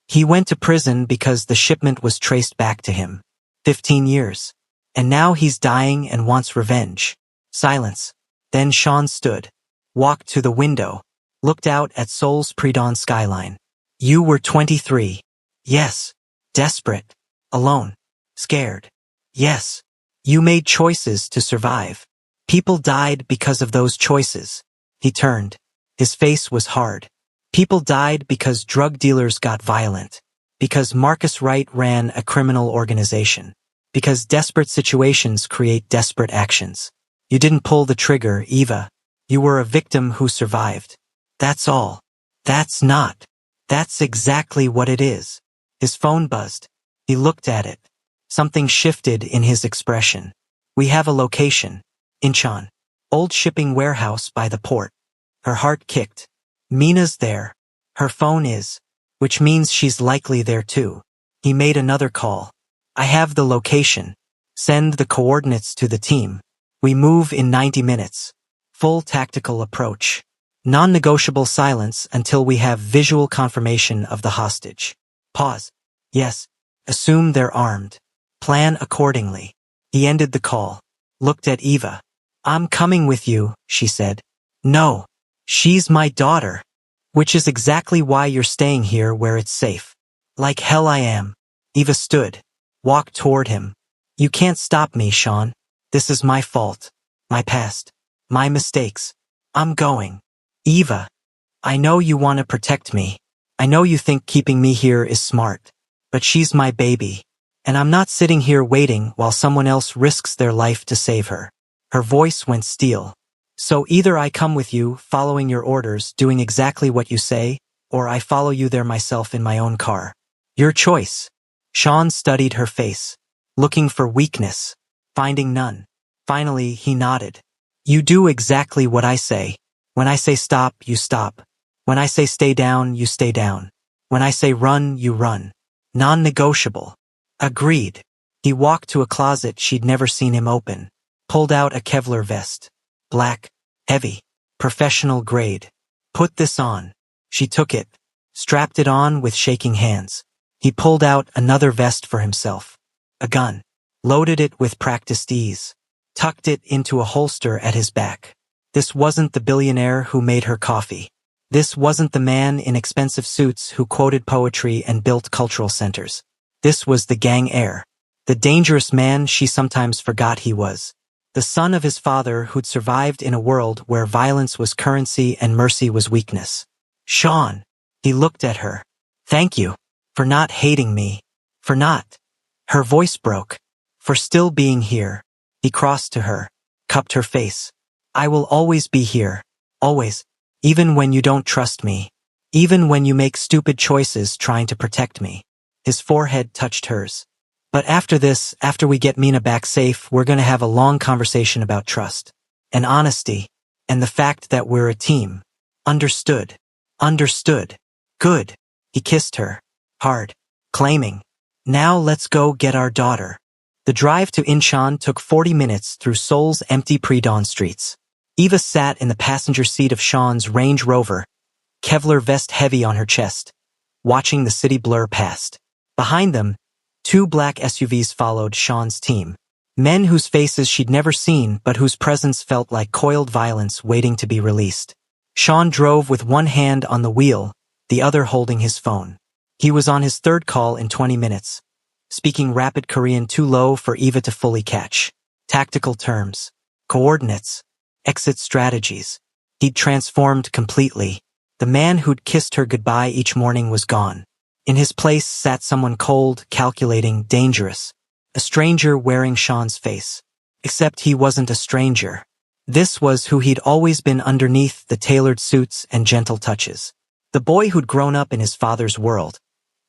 He went to prison because the shipment was traced back to him. 15 years. And now he's dying and wants revenge. Silence. Then Sean stood. Walked to the window. Looked out at Seoul's pre-dawn skyline. You were 23. Yes. Desperate. Alone. Scared. Yes. You made choices to survive. People died because of those choices. He turned. His face was hard. People died because drug dealers got violent. Because Marcus Wright ran a criminal organization. Because desperate situations create desperate actions. You didn't pull the trigger, Eva. You were a victim who survived. That's all. That's not. That's exactly what it is. His phone buzzed. He looked at it. Something shifted in his expression. We have a location. Incheon. Old shipping warehouse by the port. Her heart kicked. Mina's there. Her phone is. Which means she's likely there too. He made another call. I have the location. Send the coordinates to the team. We move in 90 minutes. Full tactical approach. Non-negotiable silence until we have visual confirmation of the hostage. Pause. Yes. Assume they're armed. Plan accordingly. He ended the call. Looked at Eva. I'm coming with you, she said. No. She's my daughter. Which is exactly why you're staying here where it's safe. Like hell I am. Eva stood. Walked toward him. You can't stop me, Sean. This is my fault. My past. My mistakes. I'm going. Eva. I know you want to protect me. I know you think keeping me here is smart. But she's my baby. And I'm not sitting here waiting while someone else risks their life to save her. Her voice went steel. So either I come with you, following your orders, doing exactly what you say, or I follow you there myself in my own car. Your choice. Sean studied her face, looking for weakness, finding none. Finally, he nodded. You do exactly what I say. When I say stop, you stop. When I say stay down, you stay down. When I say run, you run. Non-negotiable. Agreed. He walked to a closet she'd never seen him open. Pulled out a Kevlar vest. Black. Heavy. Professional grade. Put this on. She took it. Strapped it on with shaking hands. He pulled out another vest for himself. A gun. Loaded it with practiced ease. tucked it into a holster at his back. This wasn't the billionaire who made her coffee. This wasn't the man in expensive suits who quoted poetry and built cultural centers. This was the gang heir. The dangerous man she sometimes forgot he was. The son of his father who'd survived in a world where violence was currency and mercy was weakness. Sean. He looked at her. Thank you. For not hating me. For not. Her voice broke. For still being here. He crossed to her. Cupped her face. I will always be here. Always. Even when you don't trust me. Even when you make stupid choices trying to protect me. His forehead touched hers. But after this, after we get Mina back safe, we're gonna have a long conversation about trust. And honesty. And the fact that we're a team. Understood. Understood. Good. He kissed her. Hard. Claiming. Now let's go get our daughter. The drive to Incheon took 40 minutes through Seoul's empty pre-dawn streets. Eva sat in the passenger seat of Sean's Range Rover, Kevlar vest heavy on her chest, watching the city blur past. Behind them, 2 black SUVs followed Sean's team. Men whose faces she'd never seen but whose presence felt like coiled violence waiting to be released. Sean drove with one hand on the wheel, the other holding his phone. He was on his 3rd call in 20 minutes, speaking rapid Korean too low for Eva to fully catch. Tactical terms, coordinates, exit strategies. He'd transformed completely. The man who'd kissed her goodbye each morning was gone. In his place sat someone cold, calculating, dangerous. A stranger wearing Sean's face. Except he wasn't a stranger. This was who he'd always been underneath the tailored suits and gentle touches. The boy who'd grown up in his father's world.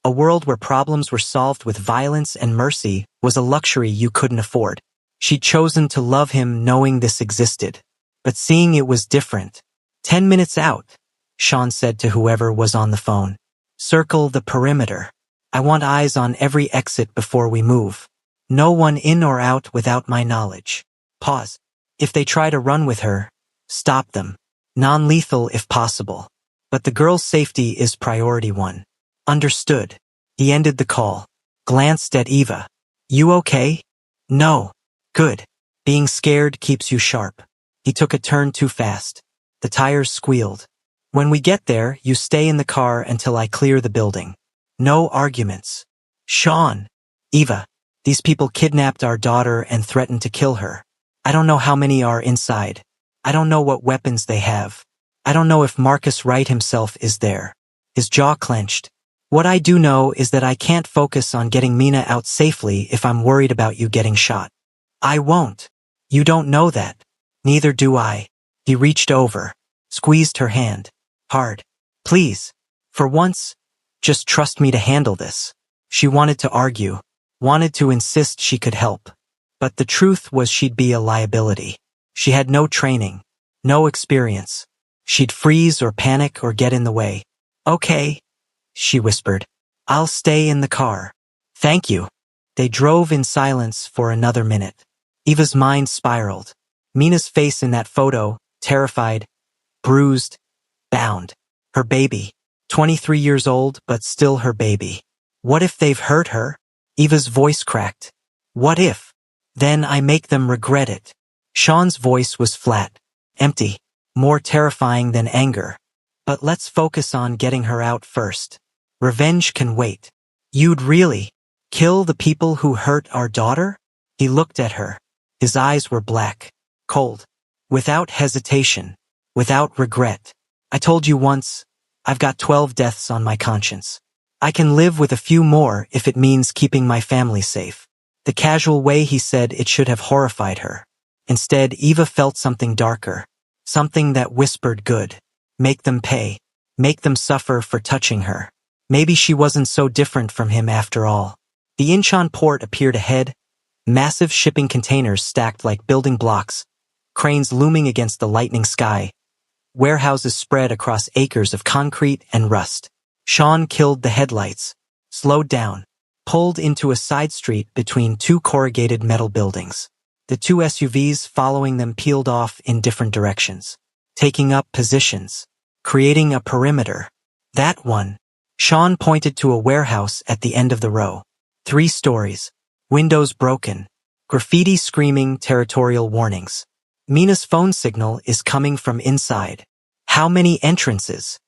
A world where problems were solved with violence and mercy was a luxury you couldn't afford. She'd chosen to love him knowing this existed. But seeing it was different. 10 minutes out, Sean said to whoever was on the phone. Circle the perimeter. I want eyes on every exit before we move. No one in or out without my knowledge. Pause. If they try to run with her, stop them. Non-lethal if possible. But the girl's safety is priority 1. Understood. He ended the call. Glanced at Eva. You okay? No. Good. Being scared keeps you sharp. He took a turn too fast. The tires squealed. When we get there, you stay in the car until I clear the building. No arguments. Sean. Eva. These people kidnapped our daughter and threatened to kill her. I don't know how many are inside. I don't know what weapons they have. I don't know if Marcus Wright himself is there. His jaw clenched. What I do know is that I can't focus on getting Mina out safely if I'm worried about you getting shot. I won't. You don't know that. Neither do I. He reached over, squeezed her hand. Hard. Please. For once, just trust me to handle this. She wanted to argue, wanted to insist she could help. But the truth was she'd be a liability. She had no training, no experience. She'd freeze or panic or get in the way. Okay, she whispered. I'll stay in the car. Thank you. They drove in silence for another minute. Eva's mind spiraled. Mina's face in that photo, terrified, bruised, bound. Her baby. 23 years old, but still her baby. What if they've hurt her? Eva's voice cracked. What if? Then I make them regret it. Sean's voice was flat, empty, more terrifying than anger. But let's focus on getting her out first. Revenge can wait. You'd really kill the people who hurt our daughter? He looked at her. His eyes were black, cold, without hesitation, without regret. I told you once, I've got 12 deaths on my conscience. I can live with a few more if it means keeping my family safe. The casual way he said it should have horrified her. Instead, Eva felt something darker, something that whispered good. Make them pay. Make them suffer for touching her. Maybe she wasn't so different from him after all. The Incheon port appeared ahead, massive shipping containers stacked like building blocks, cranes looming against the lightning sky, warehouses spread across acres of concrete and rust. Sean killed the headlights, slowed down, pulled into a side street between 2 corrugated metal buildings. The 2 SUVs following them peeled off in different directions, taking up positions, creating a perimeter. That one. Sean pointed to a warehouse at the end of the row. 3 stories, windows broken, Graffiti screaming territorial warnings. Mina's phone signal is coming from inside. How many entrances?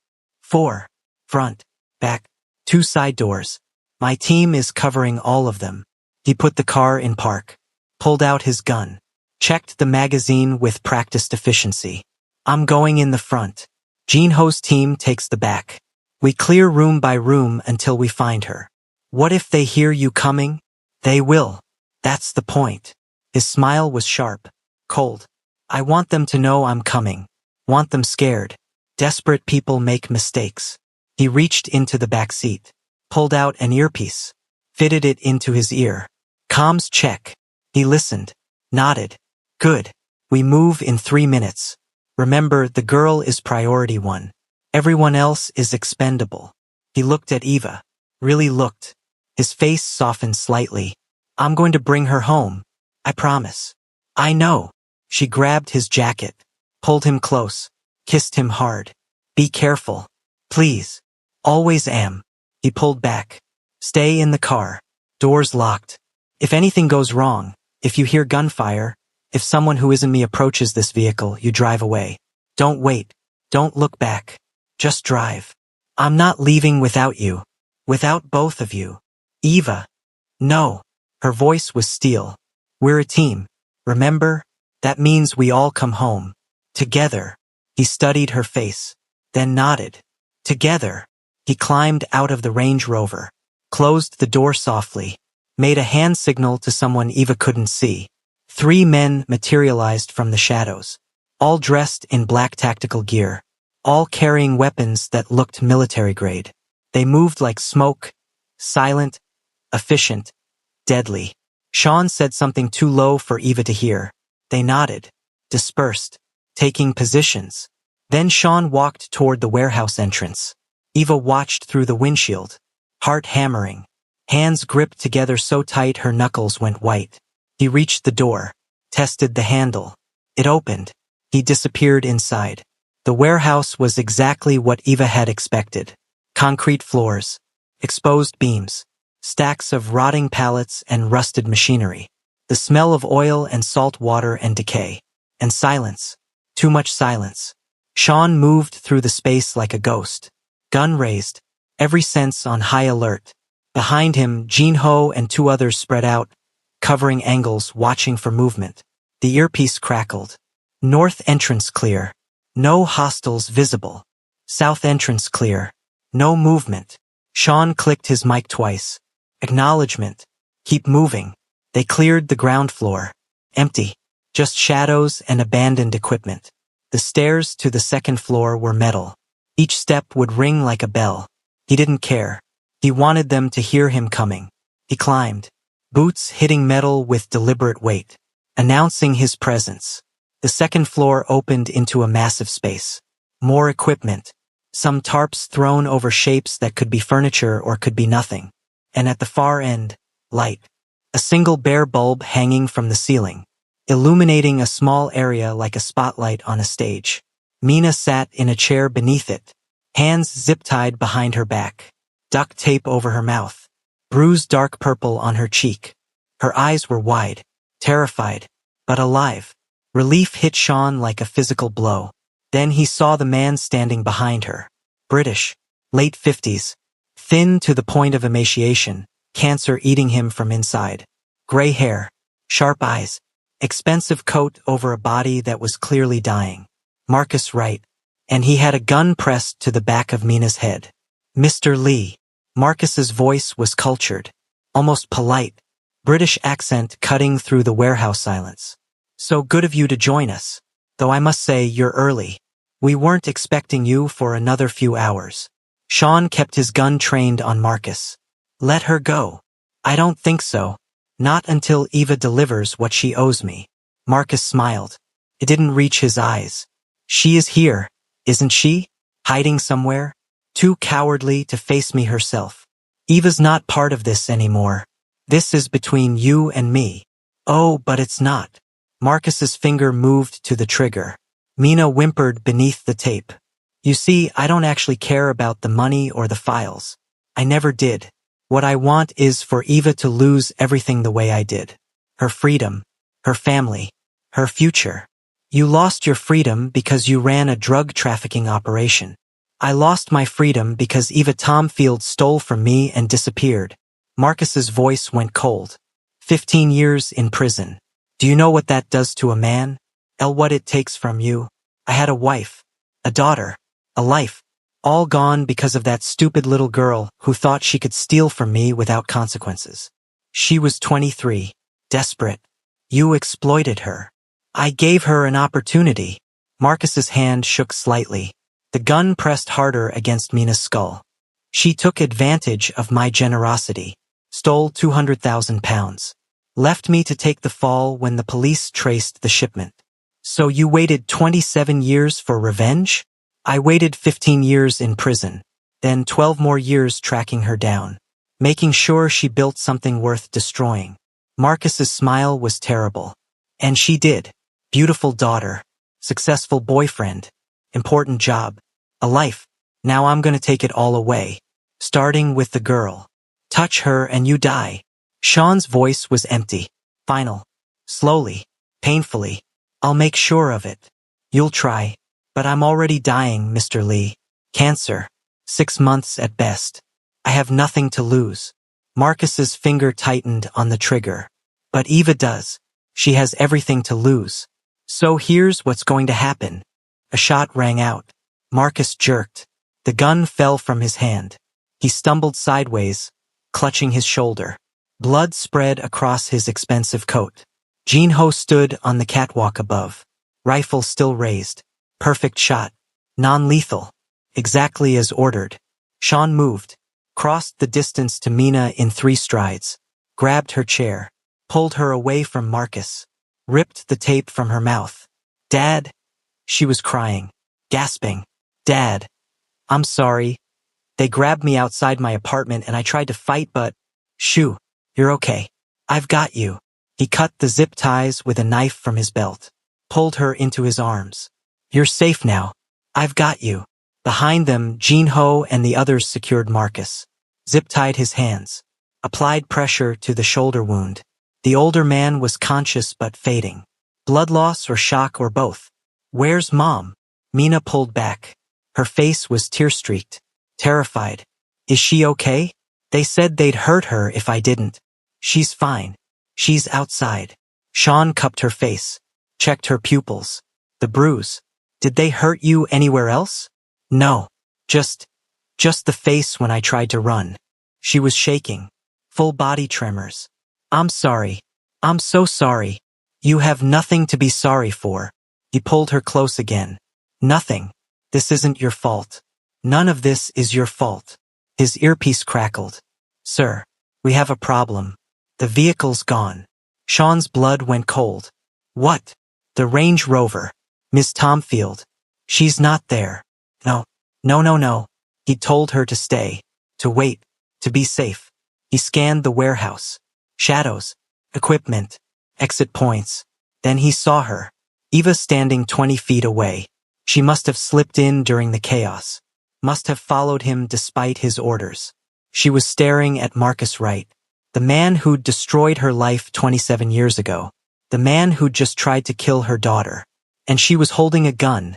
4. Front, back, 2 side doors. My team is covering all of them. He put the car in park, pulled out his gun, checked the magazine with practiced efficiency. I'm going in the front. Jinho's team takes the back. We clear room by room until we find her. What if they hear you coming? They will. That's the point. His smile was sharp, cold. I want them to know I'm coming. Want them scared. Desperate people make mistakes. He reached into the back seat, pulled out an earpiece, fitted it into his ear. Comms check. He listened, nodded. Good. We move in 3 minutes. Remember, the girl is priority 1. Everyone else is expendable. He looked at Eva. Really looked. His face softened slightly. I'm going to bring her home. I promise. I know. She grabbed his jacket, pulled him close, kissed him hard. Be careful. Please. Always am. He pulled back. Stay in the car. Doors locked. If anything goes wrong, if you hear gunfire, if someone who isn't me approaches this vehicle, you drive away. Don't wait. Don't look back. Just drive. I'm not leaving without you. Without both of you. Eva. No. Her voice was steel. We're a team. Remember? That means we all come home. Together. He studied her face, then nodded. Together. He climbed out of the Range Rover, closed the door softly, made a hand signal to someone Eva couldn't see. 3 men materialized from the shadows, all dressed in black tactical gear, all carrying weapons that looked military grade. They moved like smoke, silent, efficient, deadly. Sean said something too low for Eva to hear. They nodded, dispersed, taking positions. Then Sean walked toward the warehouse entrance. Eva watched through the windshield, heart hammering, hands gripped together so tight her knuckles went white. He reached the door, tested the handle. It opened. He disappeared inside. The warehouse was exactly what Eva had expected. Concrete floors, exposed beams, stacks of rotting pallets and rusted machinery. The smell of oil and salt water and decay. And silence. Too much silence. Sean moved through the space like a ghost. Gun raised, every sense on high alert. Behind him, Jinho and 2 others spread out, covering angles, watching for movement. The earpiece crackled. North entrance clear. No hostiles visible. South entrance clear. No movement. Sean clicked his mic twice. Acknowledgement. Keep moving. They cleared the ground floor. Empty. Just shadows and abandoned equipment. The stairs to the 2nd floor were metal. Each step would ring like a bell. He didn't care. He wanted them to hear him coming. He climbed, boots hitting metal with deliberate weight, announcing his presence. The 2nd floor opened into a massive space. More equipment. Some tarps thrown over shapes that could be furniture or could be nothing. And at the far end, light. A single bare bulb hanging from the ceiling, illuminating a small area like a spotlight on a stage. Mina sat in a chair beneath it, hands zip-tied behind her back, duct tape over her mouth, bruised dark purple on her cheek. Her eyes were wide, terrified, but alive. Relief hit Sean like a physical blow. Then he saw the man standing behind her. British, late 50s, thin to the point of emaciation, cancer eating him from inside. Gray hair, sharp eyes, expensive coat over a body that was clearly dying. Marcus Wright, and he had a gun pressed to the back of Mina's head. Mr. Lee. Marcus's voice was cultured, almost polite, British accent cutting through the warehouse silence. So good of you to join us, though I must say you're early. We weren't expecting you for another few hours. Sean kept his gun trained on Marcus. Let her go. I don't think so. Not until Eva delivers what she owes me. Marcus smiled. It didn't reach his eyes. She is here, isn't she? Hiding somewhere? Too cowardly to face me herself. Eva's not part of this anymore. This is between you and me. Oh, but it's not. Marcus's finger moved to the trigger. Mina whimpered beneath the tape. You see, I don't actually care about the money or the files. I never did. What I want is for Eva to lose everything the way I did. her freedom, her family, her future. You lost your freedom because you ran a drug trafficking operation. I lost my freedom because Eva Tomfield stole from me and disappeared. Marcus's voice went cold. 15 years in prison. Do you know what that does to a man? What it takes from you? I had a wife, a daughter, a life, all gone because of that stupid little girl who thought she could steal from me without consequences. She was 23, desperate. You exploited her. I gave her an opportunity. Marcus's hand shook slightly. The gun pressed harder against Mina's skull. She took advantage of my generosity, stole 200,000 pounds, left me to take the fall when the police traced the shipment. So you waited 27 years for revenge? I waited 15 years in prison, then 12 more years tracking her down, making sure she built something worth destroying. Marcus's smile was terrible. And she did. Beautiful daughter, successful boyfriend, important job, a life. Now I'm gonna take it all away. Starting with the girl. Touch her and you die. Sean's voice was empty. Final. Slowly. Painfully. I'll make sure of it. You'll try. But I'm already dying, Mr. Lee. Cancer. 6 months at best. I have nothing to lose. Marcus's finger tightened on the trigger. But Eva does. She has everything to lose. So here's what's going to happen. A shot rang out. Marcus jerked. The gun fell from his hand. He stumbled sideways, clutching his shoulder. Blood spread across his expensive coat. Jinho stood on the catwalk above. Rifle still raised. Perfect shot. Non-lethal. Exactly as ordered. Sean moved. Crossed the distance to Mina in 3 strides. Grabbed her chair. Pulled her away from Marcus. Ripped the tape from her mouth. Dad? She was crying. Gasping. Dad. I'm sorry. They grabbed me outside my apartment and I tried to fight but... Shoo. You're okay. I've got you. He cut the zip ties with a knife from his belt. Pulled her into his arms. You're safe now. I've got you. Behind them, Jinho and the others secured Marcus. Zip-tied his hands. Applied pressure to the shoulder wound. The older man was conscious but fading. Blood loss or shock or both. Where's Mom? Mina pulled back. Her face was tear-streaked. Terrified. Is she okay? They said they'd hurt her if I didn't. She's fine. She's outside. Sean cupped her face. Checked her pupils. The bruise. Did they hurt you anywhere else? No. Just the face when I tried to run. She was shaking. Full body tremors. I'm sorry. I'm so sorry. You have nothing to be sorry for. He pulled her close again. Nothing. This isn't your fault. None of this is your fault. His earpiece crackled. Sir, we have a problem. The vehicle's gone. Sean's blood went cold. What? The Range Rover. Miss Tomfield. She's not there. No. No. He told her to stay. To wait. To be safe. He scanned the warehouse. Shadows. Equipment. Exit points. Then he saw her. Eva standing 20 feet away. She must have slipped in during the chaos. Must have followed him despite his orders. She was staring at Marcus Wright. The man who'd destroyed her life 27 years ago. The man who'd just tried to kill her daughter. And she was holding a gun.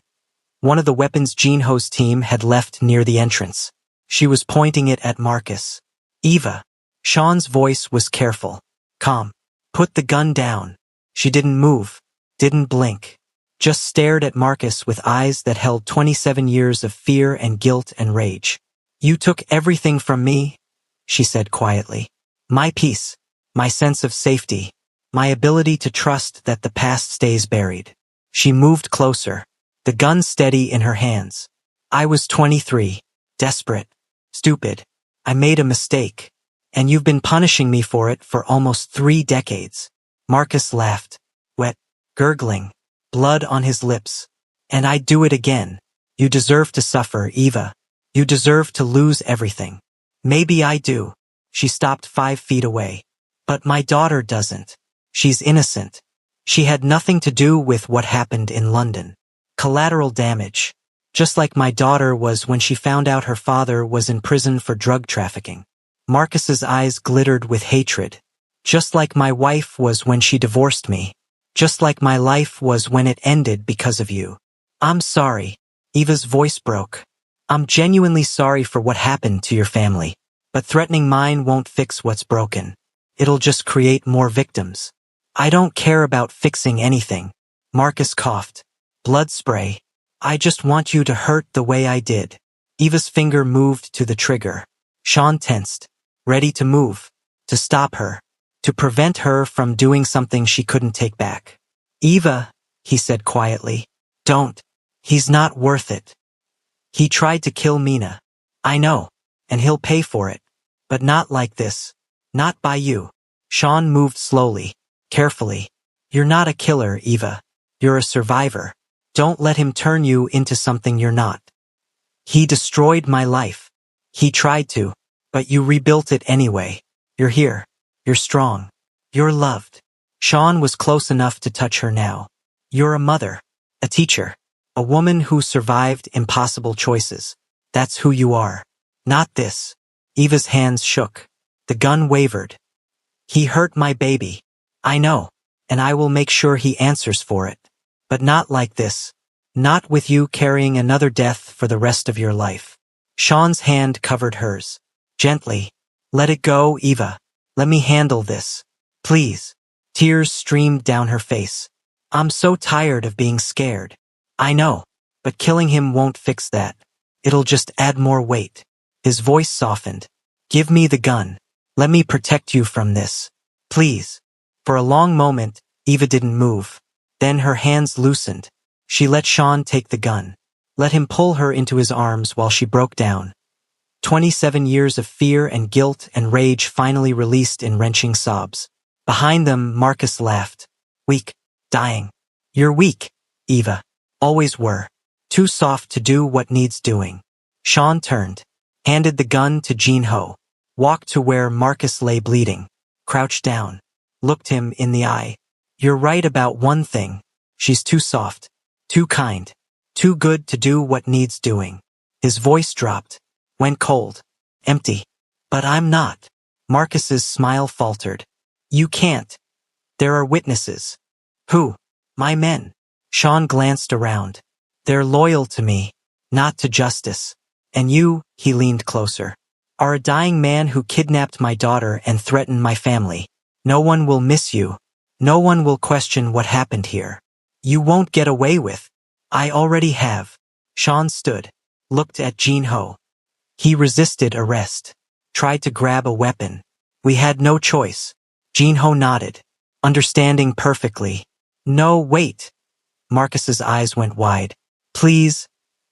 One of the weapons Jinho's team had left near the entrance. She was pointing it at Marcus. Eva. Sean's voice was careful. Calm. Put the gun down. She didn't move. Didn't blink. Just stared at Marcus with eyes that held 27 years of fear and guilt and rage. You took everything from me, she said quietly. My peace. My sense of safety. My ability to trust that the past stays buried. She moved closer. The gun steady in her hands. I was 23. Desperate. Stupid. I made a mistake. And you've been punishing me for it for almost 3 decades. Marcus laughed. Wet. Gurgling. Blood on his lips. And I'd do it again. You deserve to suffer, Eva. You deserve to lose everything. Maybe I do. She stopped 5 feet away. But my daughter doesn't. She's innocent. She had nothing to do with what happened in London. Collateral damage. Just like my daughter was when she found out her father was in prison for drug trafficking. Marcus's eyes glittered with hatred. Just like my wife was when she divorced me. Just like my life was when it ended because of you. I'm sorry. Eva's voice broke. I'm genuinely sorry for what happened to your family. But threatening mine won't fix what's broken. It'll just create more victims. I don't care about fixing anything. Marcus coughed. Blood spray. I just want you to hurt the way I did. Eva's finger moved to the trigger. Sean tensed. Ready to move. To stop her. To prevent her from doing something she couldn't take back. Eva, he said quietly. Don't. He's not worth it. He tried to kill Mina. I know. And he'll pay for it. But not like this. Not by you. Sean moved slowly. Carefully. You're not a killer, Eva. You're a survivor. Don't let him turn you into something you're not. He destroyed my life. He tried to. But you rebuilt it anyway. You're here. You're strong. You're loved. Sean was close enough to touch her now. You're a mother. A teacher. A woman who survived impossible choices. That's who you are. Not this. Eva's hands shook. The gun wavered. He hurt my baby. I know. And I will make sure he answers for it. But not like this. Not with you carrying another death for the rest of your life. Sean's hand covered hers. Gently. Let it go, Eva. Let me handle this. Please. Tears streamed down her face. I'm so tired of being scared. I know. But killing him won't fix that. It'll just add more weight. His voice softened. Give me the gun. Let me protect you from this. Please. For a long moment, Eva didn't move. Then her hands loosened. She let Sean take the gun. Let him pull her into his arms while she broke down. 27 years of fear and guilt and rage finally released in wrenching sobs. Behind them, Marcus laughed. Weak. Dying. You're weak, Eva. Always were. Too soft to do what needs doing. Sean turned. Handed the gun to Jean-Ho. Walked to where Marcus lay bleeding. Crouched down. Looked him in the eye. You're right about one thing. She's too soft. Too kind. Too good to do what needs doing. His voice dropped. Went cold. Empty. But I'm not. Marcus's smile faltered. You can't. There are witnesses. Who? My men. Sean glanced around. They're loyal to me. Not to justice. And you, he leaned closer, are a dying man who kidnapped my daughter and threatened my family. No one will miss you. No one will question what happened here. You won't get away with. I already have. Sean stood. Looked at Jean-Ho. He resisted arrest. Tried to grab a weapon. We had no choice. Jean-Ho nodded. Understanding perfectly. No, wait. Marcus's eyes went wide. Please.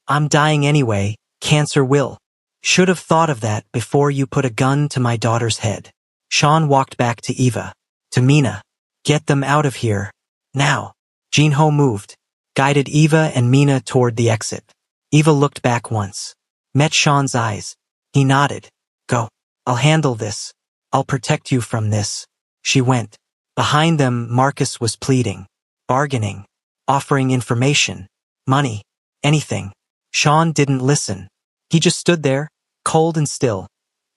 I'm dying anyway. Cancer will. Should have thought of that before you put a gun to my daughter's head. Sean walked back to Eva. To Mina. Get them out of here. Now. Jean-Ho moved. Guided Eva and Mina toward the exit. Eva looked back once. Met Sean's eyes. He nodded. Go. I'll handle this. I'll protect you from this. She went. Behind them, Marcus was pleading. Bargaining. Offering information. Money. Anything. Sean didn't listen. He just stood there, cold and still,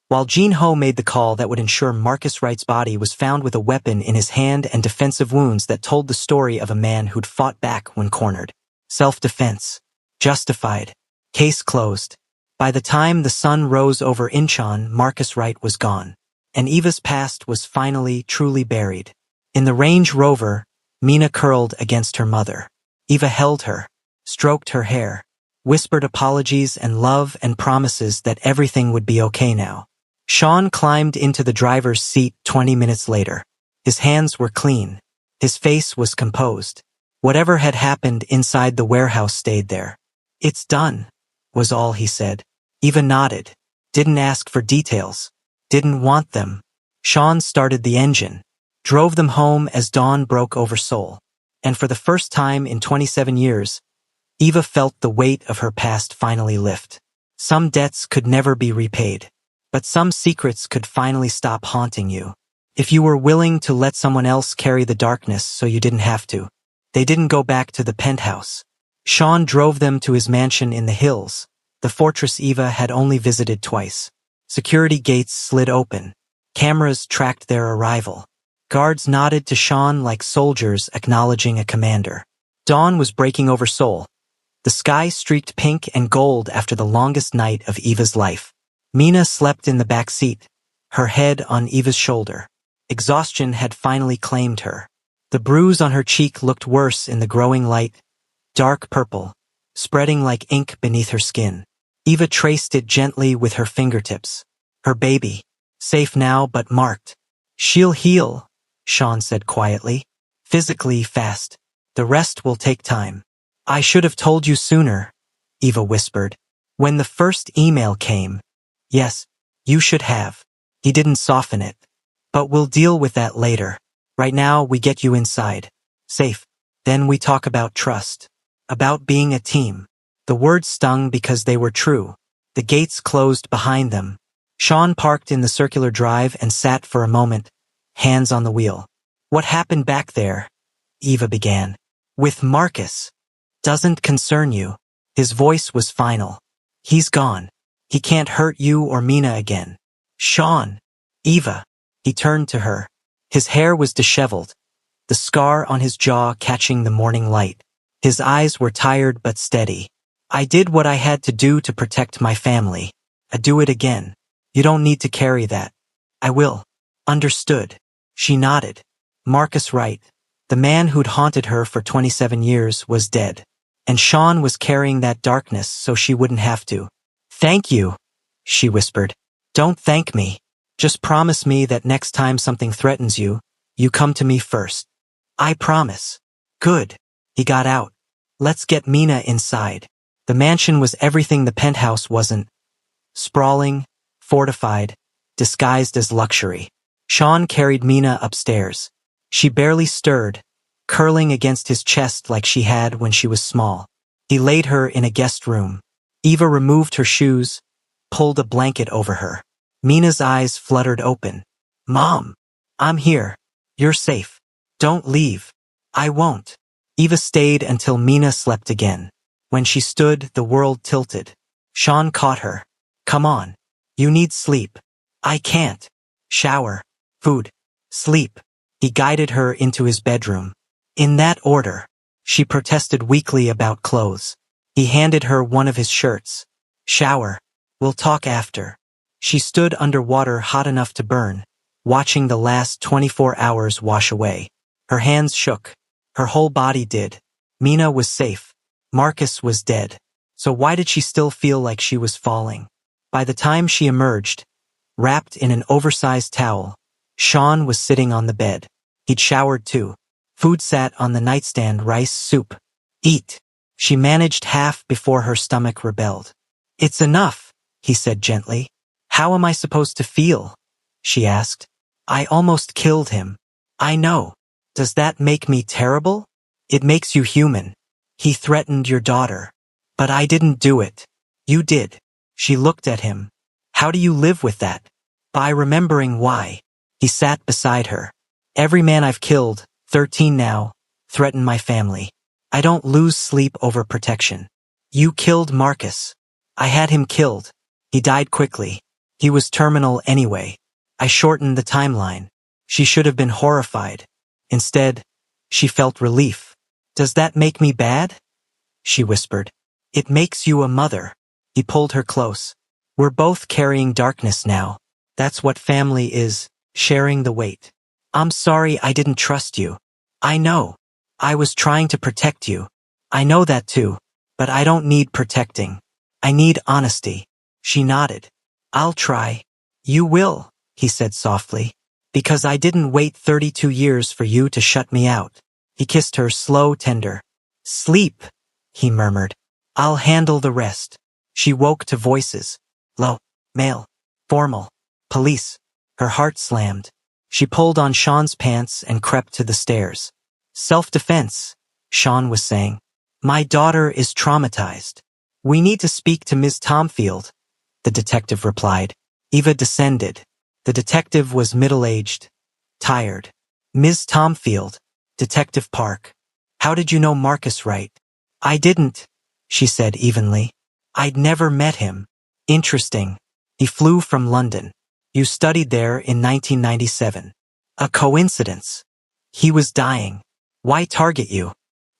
while Jean-Ho made the call that would ensure Marcus Wright's body was found with a weapon in his hand and defensive wounds that told the story of a man who'd fought back when cornered. Self-defense. Justified. Case closed. By the time the sun rose over Incheon, Marcus Wright was gone, and Eva's past was finally truly buried. In the Range Rover, Mina curled against her mother. Eva held her, stroked her hair, whispered apologies and love and promises that everything would be okay now. Sean climbed into the driver's seat 20 minutes later. His hands were clean. His face was composed. Whatever had happened inside the warehouse stayed there. It's done, was all he said. Eva nodded. Didn't ask for details. Didn't want them. Sean started the engine. Drove them home as dawn broke over Seoul. And for the first time in 27 years, Eva felt the weight of her past finally lift. Some debts could never be repaid. But some secrets could finally stop haunting you. If you were willing to let someone else carry the darkness so you didn't have to. They didn't go back to the penthouse. Sean drove them to his mansion in the hills, the fortress Eva had only visited twice. Security gates slid open. Cameras tracked their arrival. Guards nodded to Sean like soldiers acknowledging a commander. Dawn was breaking over Seoul. The sky streaked pink and gold after the longest night of Eva's life. Mina slept in the back seat, her head on Eva's shoulder. Exhaustion had finally claimed her. The bruise on her cheek looked worse in the growing light, dark purple, spreading like ink beneath her skin. Eva traced it gently with her fingertips. Her baby, safe now but marked. She'll heal, Sean said quietly. Physically fast. The rest will take time. I should have told you sooner, Eva whispered. When the first email came. Yes, you should have. He didn't soften it. But we'll deal with that later. Right now we get you inside. Safe. Then we talk about trust. About being a team. The words stung because they were true. The gates closed behind them. Sean parked in the circular drive and sat for a moment, hands on the wheel. What happened back there? Eva began. With Marcus. Doesn't concern you. His voice was final. He's gone. He can't hurt you or Mina again. Sean. Eva. He turned to her. His hair was disheveled, the scar on his jaw catching the morning light. His eyes were tired but steady. I did what I had to do to protect my family. I do it again. You don't need to carry that. I will. Understood. She nodded. Marcus right. The man who'd haunted her for 27 years was dead. And Sean was carrying that darkness so she wouldn't have to. Thank you, she whispered. Don't thank me. Just promise me that next time something threatens you, you come to me first. I promise. Good. He got out. Let's get Mina inside. The mansion was everything the penthouse wasn't. Sprawling, fortified, disguised as luxury. Sean carried Mina upstairs. She barely stirred, curling against his chest like she had when she was small. He laid her in a guest room. Eva removed her shoes, pulled a blanket over her. Mina's eyes fluttered open. Mom, I'm here. You're safe. Don't leave. I won't. Eva stayed until Mina slept again. When she stood, the world tilted. Sean caught her. Come on. You need sleep. I can't. Shower. Food. Sleep. He guided her into his bedroom. In that order. She protested weakly about clothes. He handed her one of his shirts. Shower. We'll talk after. She stood under water hot enough to burn, watching the last 24 hours wash away. Her hands shook. Her whole body did. Mina was safe. Marcus was dead. So why did she still feel like she was falling? By the time she emerged, wrapped in an oversized towel, Sean was sitting on the bed. He'd showered too. Food sat on the nightstand, rice, soup. Eat. She managed half before her stomach rebelled. It's enough, he said gently. How am I supposed to feel? She asked. I almost killed him. I know. Does that make me terrible? It makes you human. He threatened your daughter. But I didn't do it. You did. She looked at him. How do you live with that? By remembering why. He sat beside her. Every man I've killed, 13 now, threatened my family. I don't lose sleep over protection. You killed Marcus. I had him killed. He died quickly. He was terminal anyway. I shortened the timeline. She should have been horrified. Instead, she felt relief. Does that make me bad? She whispered. It makes you a mother. He pulled her close. We're both carrying darkness now. That's what family is, sharing the weight. I'm sorry I didn't trust you. I know. I was trying to protect you. I know that too. But I don't need protecting. I need honesty. She nodded. I'll try. You will, he said softly. Because I didn't wait 32 years for you to shut me out. He kissed her slow, tender. Sleep, he murmured. I'll handle the rest. She woke to voices. Low, male, formal, police. Her heart slammed. She pulled on Sean's pants and crept to the stairs. Self-defense, Sean was saying. My daughter is traumatized. We need to speak to Ms. Tomfield, the detective replied. Eva descended. The detective was middle-aged, tired. Ms. Tomfield, Detective Park. How did you know Marcus right? I didn't, she said evenly. I'd never met him. Interesting. He flew from London. You studied there in 1997. A coincidence. He was dying. Why target you?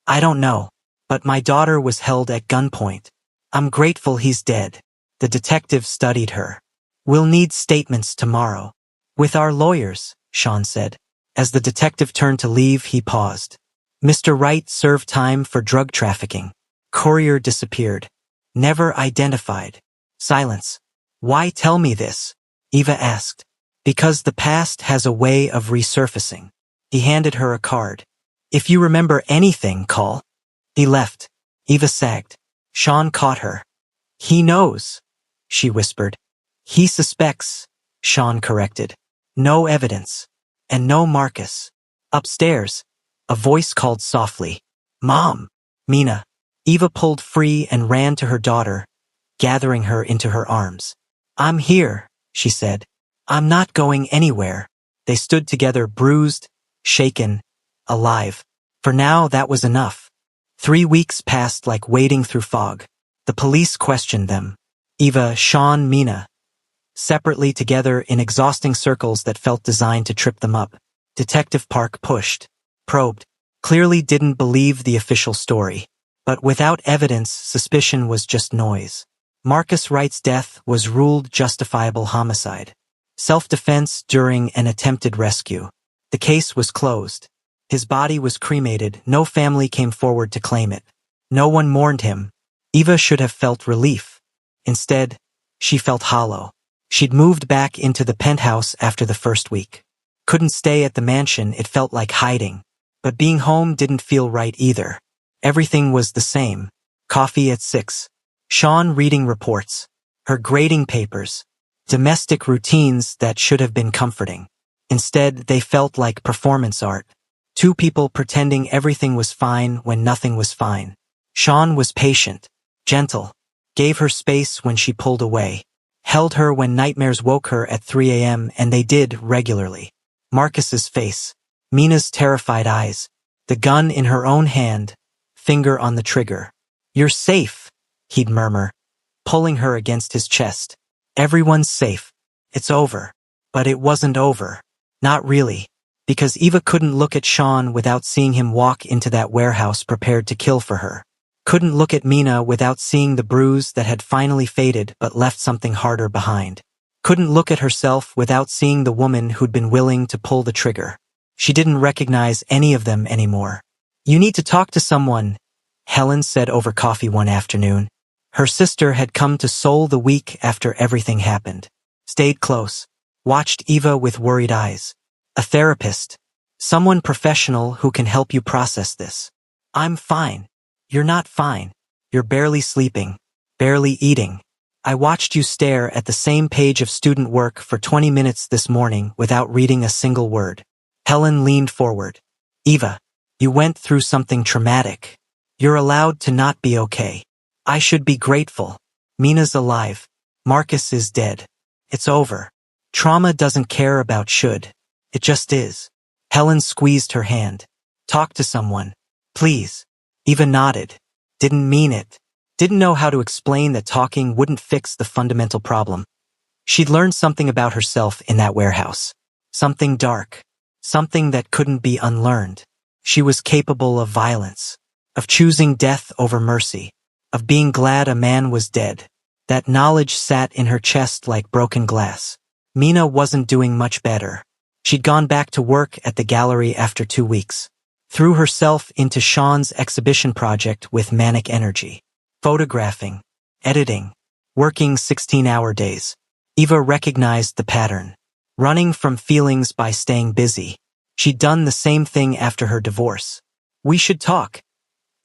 I don't know. But my daughter was held at gunpoint. I'm grateful he's dead. The detective studied her. We'll need statements tomorrow. With our lawyers, Sean said. As the detective turned to leave, he paused. Mr. Wright served time for drug trafficking. Courier disappeared. Never identified. Silence. Why tell me this? Eva asked. Because the past has a way of resurfacing. He handed her a card. If you remember anything, call. He left. Eva sagged. Sean caught her. He knows, she whispered. He suspects, Sean corrected. No evidence. And no Marcus. Upstairs, a voice called softly. Mom! Mina. Eva pulled free and ran to her daughter, gathering her into her arms. I'm here, she said. I'm not going anywhere. They stood together, bruised, shaken, alive. For now, that was enough. 3 weeks passed like wading through fog. The police questioned them. Eva, Sean, Mina. Separately, together, in exhausting circles that felt designed to trip them up. Detective Park pushed, probed, clearly didn't believe the official story. But without evidence, suspicion was just noise. Marcus Wright's death was ruled justifiable homicide. Self-defense during an attempted rescue. The case was closed. His body was cremated. No family came forward to claim it. No one mourned him. Eva should have felt relief. Instead, she felt hollow. She'd moved back into the penthouse after the first week. Couldn't stay at the mansion, it felt like hiding. But being home didn't feel right either. Everything was the same. Coffee at 6. Sean reading reports. Her grading papers. Domestic routines that should have been comforting. Instead, they felt like performance art. 2 people pretending everything was fine when nothing was fine. Sean was patient, gentle, gave her space when she pulled away, held her when nightmares woke her at 3 a.m., and they did regularly. Marcus's face, Mina's terrified eyes, the gun in her own hand, finger on the trigger. You're safe, he'd murmur, pulling her against his chest. Everyone's safe. It's over. But it wasn't over. Not really. Because Eva couldn't look at Sean without seeing him walk into that warehouse prepared to kill for her. Couldn't look at Mina without seeing the bruise that had finally faded but left something harder behind. Couldn't look at herself without seeing the woman who'd been willing to pull the trigger. She didn't recognize any of them anymore. You need to talk to someone, Helen said over coffee one afternoon. Her sister had come to Seoul the week after everything happened. Stayed close. Watched Eva with worried eyes. A therapist. Someone professional who can help you process this. I'm fine. You're not fine. You're barely sleeping. Barely eating. I watched you stare at the same page of student work for 20 minutes this morning without reading a single word. Helen leaned forward. Eva, you went through something traumatic. You're allowed to not be okay. I should be grateful. Mina's alive. Marcus is dead. It's over. Trauma doesn't care about should. It just is. Helen squeezed her hand. Talk to someone. Please. Eva nodded. Didn't mean it. Didn't know how to explain that talking wouldn't fix the fundamental problem. She'd learned something about herself in that warehouse. Something dark. Something that couldn't be unlearned. She was capable of violence. Of choosing death over mercy. Of being glad a man was dead. That knowledge sat in her chest like broken glass. Mina wasn't doing much better. She'd gone back to work at the gallery after 2 weeks. Threw herself into Sean's exhibition project with manic energy. Photographing, editing, working 16-hour days. Eva recognized the pattern. Running from feelings by staying busy. She'd done the same thing after her divorce. We should talk,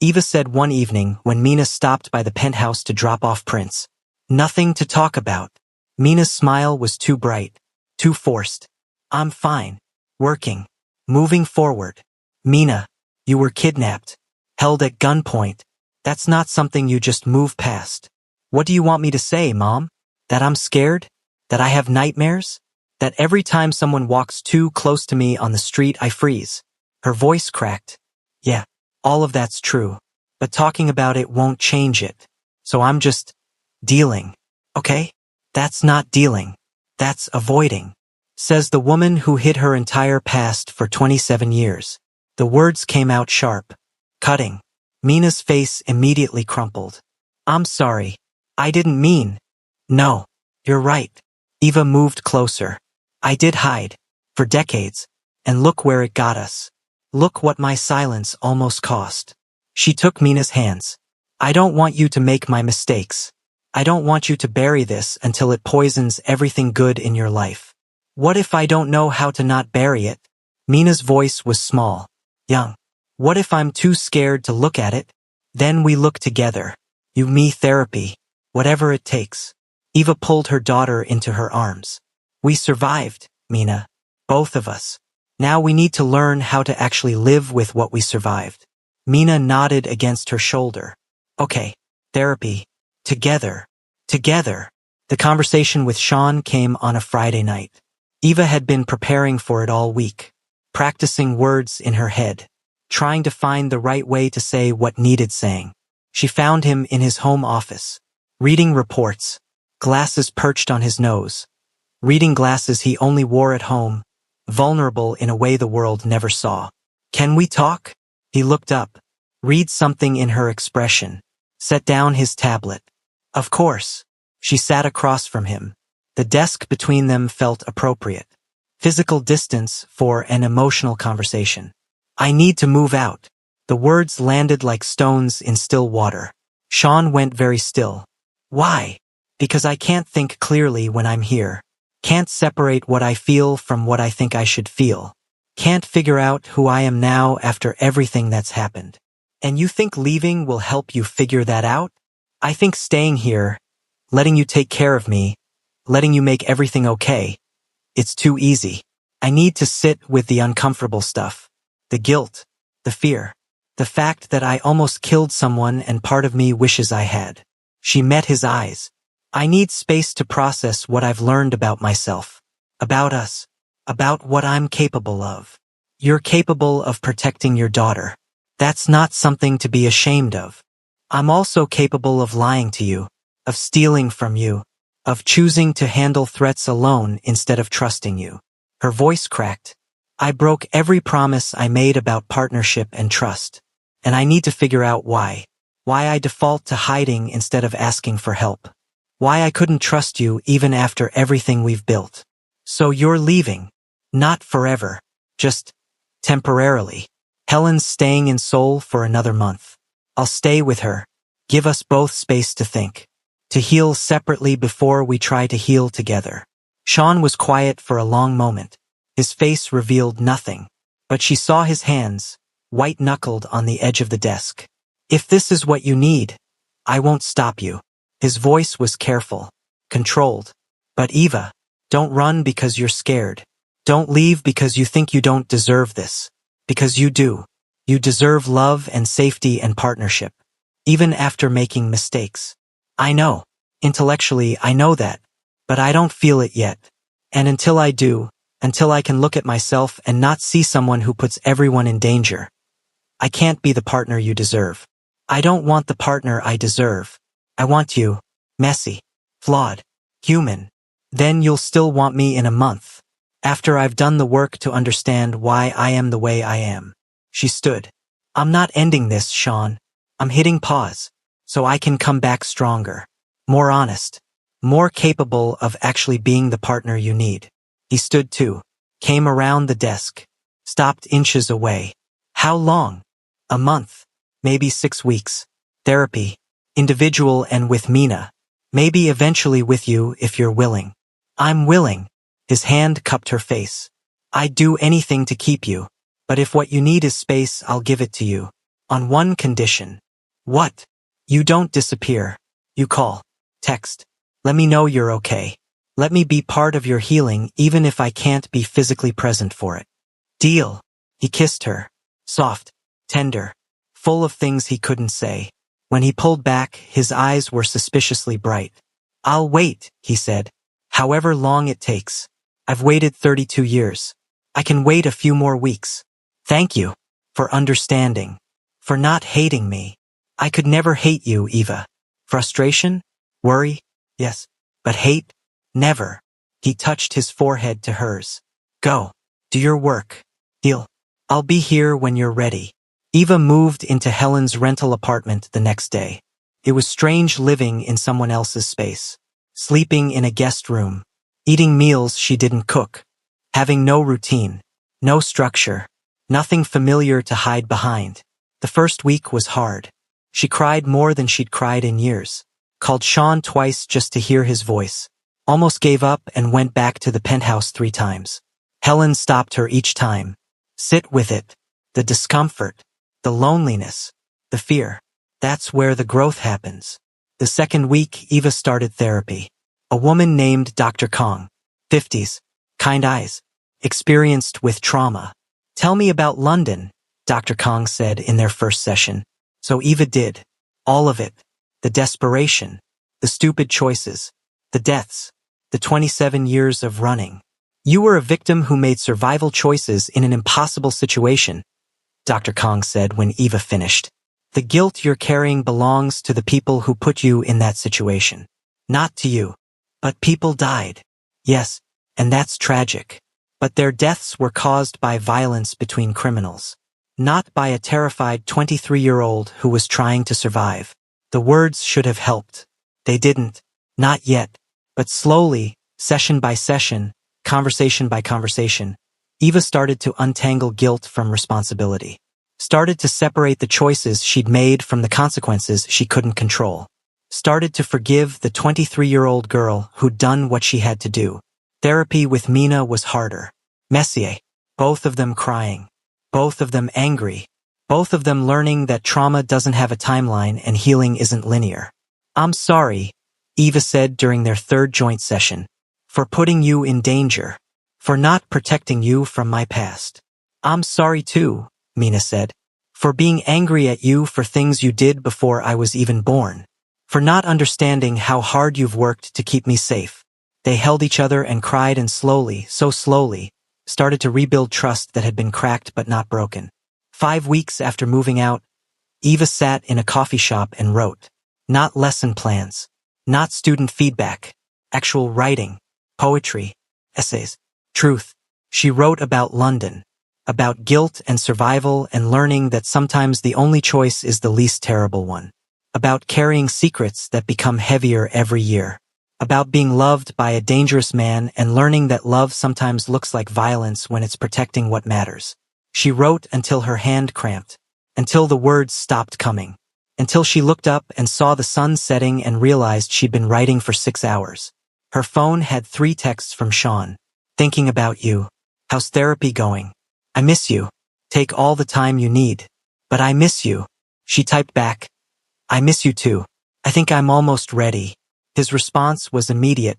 Eva said one evening when Mina stopped by the penthouse to drop off prints. Nothing to talk about. Mina's smile was too bright, too forced. I'm fine. Working. Moving forward. Mina, you were kidnapped. Held at gunpoint. That's not something you just move past. What do you want me to say, Mom? That I'm scared? That I have nightmares? That every time someone walks too close to me on the street I freeze? Her voice cracked. Yeah. All of that's true, but talking about it won't change it. So I'm just dealing, okay? That's not dealing. That's avoiding. Says the woman who hid her entire past for 27 years. The words came out sharp, cutting. Mina's face immediately crumpled. I'm sorry. I didn't mean. No. You're right. Eva moved closer. I did hide. For decades. And look where it got us. Look what my silence almost cost. She took Mina's hands. I don't want you to make my mistakes. I don't want you to bury this until it poisons everything good in your life. What if I don't know how to not bury it? Mina's voice was small, young. What if I'm too scared to look at it? Then we look together. You, me, therapy. Whatever it takes. Eva pulled her daughter into her arms. We survived, Mina. Both of us. Now we need to learn how to actually live with what we survived. Mina nodded against her shoulder. Okay, therapy. Together. Together. The conversation with Sean came on a Friday night. Eva had been preparing for it all week, practicing words in her head, trying to find the right way to say what needed saying. She found him in his home office, reading reports, glasses perched on his nose, reading glasses he only wore at home, vulnerable in a way the world never saw. Can we talk? He looked up, read something in her expression, set down his tablet. Of course. She sat across from him. The desk between them felt appropriate. Physical distance for an emotional conversation. I need to move out. The words landed like stones in still water. Sean went very still. Why? Because I can't think clearly when I'm here. Can't separate what I feel from what I think I should feel. Can't figure out who I am now after everything that's happened. And you think leaving will help you figure that out? I think staying here, letting you take care of me, letting you make everything okay, it's too easy. I need to sit with the uncomfortable stuff. The guilt, the fear, the fact that I almost killed someone and part of me wishes I had. She met his eyes. I need space to process what I've learned about myself, about us, about what I'm capable of. You're capable of protecting your daughter. That's not something to be ashamed of. I'm also capable of lying to you, of stealing from you, of choosing to handle threats alone instead of trusting you. Her voice cracked. I broke every promise I made about partnership and trust, and I need to figure out why. Why I default to hiding instead of asking for help. Why I couldn't trust you even after everything we've built. So you're leaving. Not forever. Just temporarily. Helen's staying in Seoul for another month. I'll stay with her. Give us both space to think. To heal separately before we try to heal together. Sean was quiet for a long moment. His face revealed nothing. But she saw his hands, white-knuckled on the edge of the desk. If this is what you need, I won't stop you. His voice was careful, controlled. But Eva, don't run because you're scared. Don't leave because you think you don't deserve this. Because you do. You deserve love and safety and partnership. Even after making mistakes. I know. Intellectually, I know that. But I don't feel it yet. And until I do, until I can look at myself and not see someone who puts everyone in danger, I can't be the partner you deserve. I don't want the partner I deserve. I want you, messy, flawed, human. Then you'll still want me in a month, after I've done the work to understand why I am the way I am. She stood. I'm not ending this, Sean. I'm hitting pause, so I can come back stronger, more honest, more capable of actually being the partner you need. He stood too, came around the desk, stopped inches away. How long? A month, maybe 6 weeks. Therapy, individual and with Mina. Maybe eventually with you if you're willing. I'm willing. His hand cupped her face. I'd do anything to keep you. But if what you need is space, I'll give it to you. On one condition. What? You don't disappear. You call. Text. Let me know you're okay. Let me be part of your healing even if I can't be physically present for it. Deal. He kissed her. Soft. Tender. Full of things he couldn't say. When he pulled back, his eyes were suspiciously bright. I'll wait, he said. However long it takes. I've waited 32 years. I can wait a few more weeks. Thank you. For understanding. For not hating me. I could never hate you, Eva. Frustration? Worry? Yes. But hate? Never. He touched his forehead to hers. Go. Do your work. Heal. I'll be here when you're ready. Eva moved into Helen's rental apartment the next day. It was strange living in someone else's space. Sleeping in a guest room. Eating meals she didn't cook. Having no routine. No structure. Nothing familiar to hide behind. The first week was hard. She cried more than she'd cried in years. Called Sean twice just to hear his voice. Almost gave up and went back to the penthouse 3 times. Helen stopped her each time. Sit with it. The discomfort. The loneliness. The fear. That's where the growth happens. The second week, Eva started therapy. A woman named Dr. Kong. 50s. Kind eyes. Experienced with trauma. Tell me about London, Dr. Kong said in their first session. So Eva did. All of it. The desperation. The stupid choices. The deaths. The 27 years of running. You were a victim who made survival choices in an impossible situation, Dr. Kong said when Eva finished. The guilt you're carrying belongs to the people who put you in that situation. Not to you. But people died. Yes, and that's tragic. But their deaths were caused by violence between criminals. Not by a terrified 23-year-old who was trying to survive. The words should have helped. They didn't. Not yet. But slowly, session by session, conversation by conversation, Eva started to untangle guilt from responsibility. Started to separate the choices she'd made from the consequences she couldn't control. Started to forgive the 23-year-old girl who'd done what she had to do. Therapy with Mina was harder. Messier. Both of them crying. Both of them angry. Both of them learning that trauma doesn't have a timeline and healing isn't linear. I'm sorry, Eva said during their third joint session, for putting you in danger. For not protecting you from my past. I'm sorry too, Mina said. For being angry at you for things you did before I was even born. For not understanding how hard you've worked to keep me safe. They held each other and cried and slowly, so slowly, started to rebuild trust that had been cracked but not broken. 5 weeks after moving out, Eva sat in a coffee shop and wrote. Not lesson plans. Not student feedback. Actual writing. Poetry. Essays. Truth. She wrote about London. About guilt and survival and learning that sometimes the only choice is the least terrible one. About carrying secrets that become heavier every year. About being loved by a dangerous man and learning that love sometimes looks like violence when it's protecting what matters. She wrote until her hand cramped. Until the words stopped coming. Until she looked up and saw the sun setting and realized she'd been writing for 6 hours. Her phone had 3 texts from Sean. Thinking about you. How's therapy going? I miss you. Take all the time you need. But I miss you. She typed back. I miss you too. I think I'm almost ready. His response was immediate.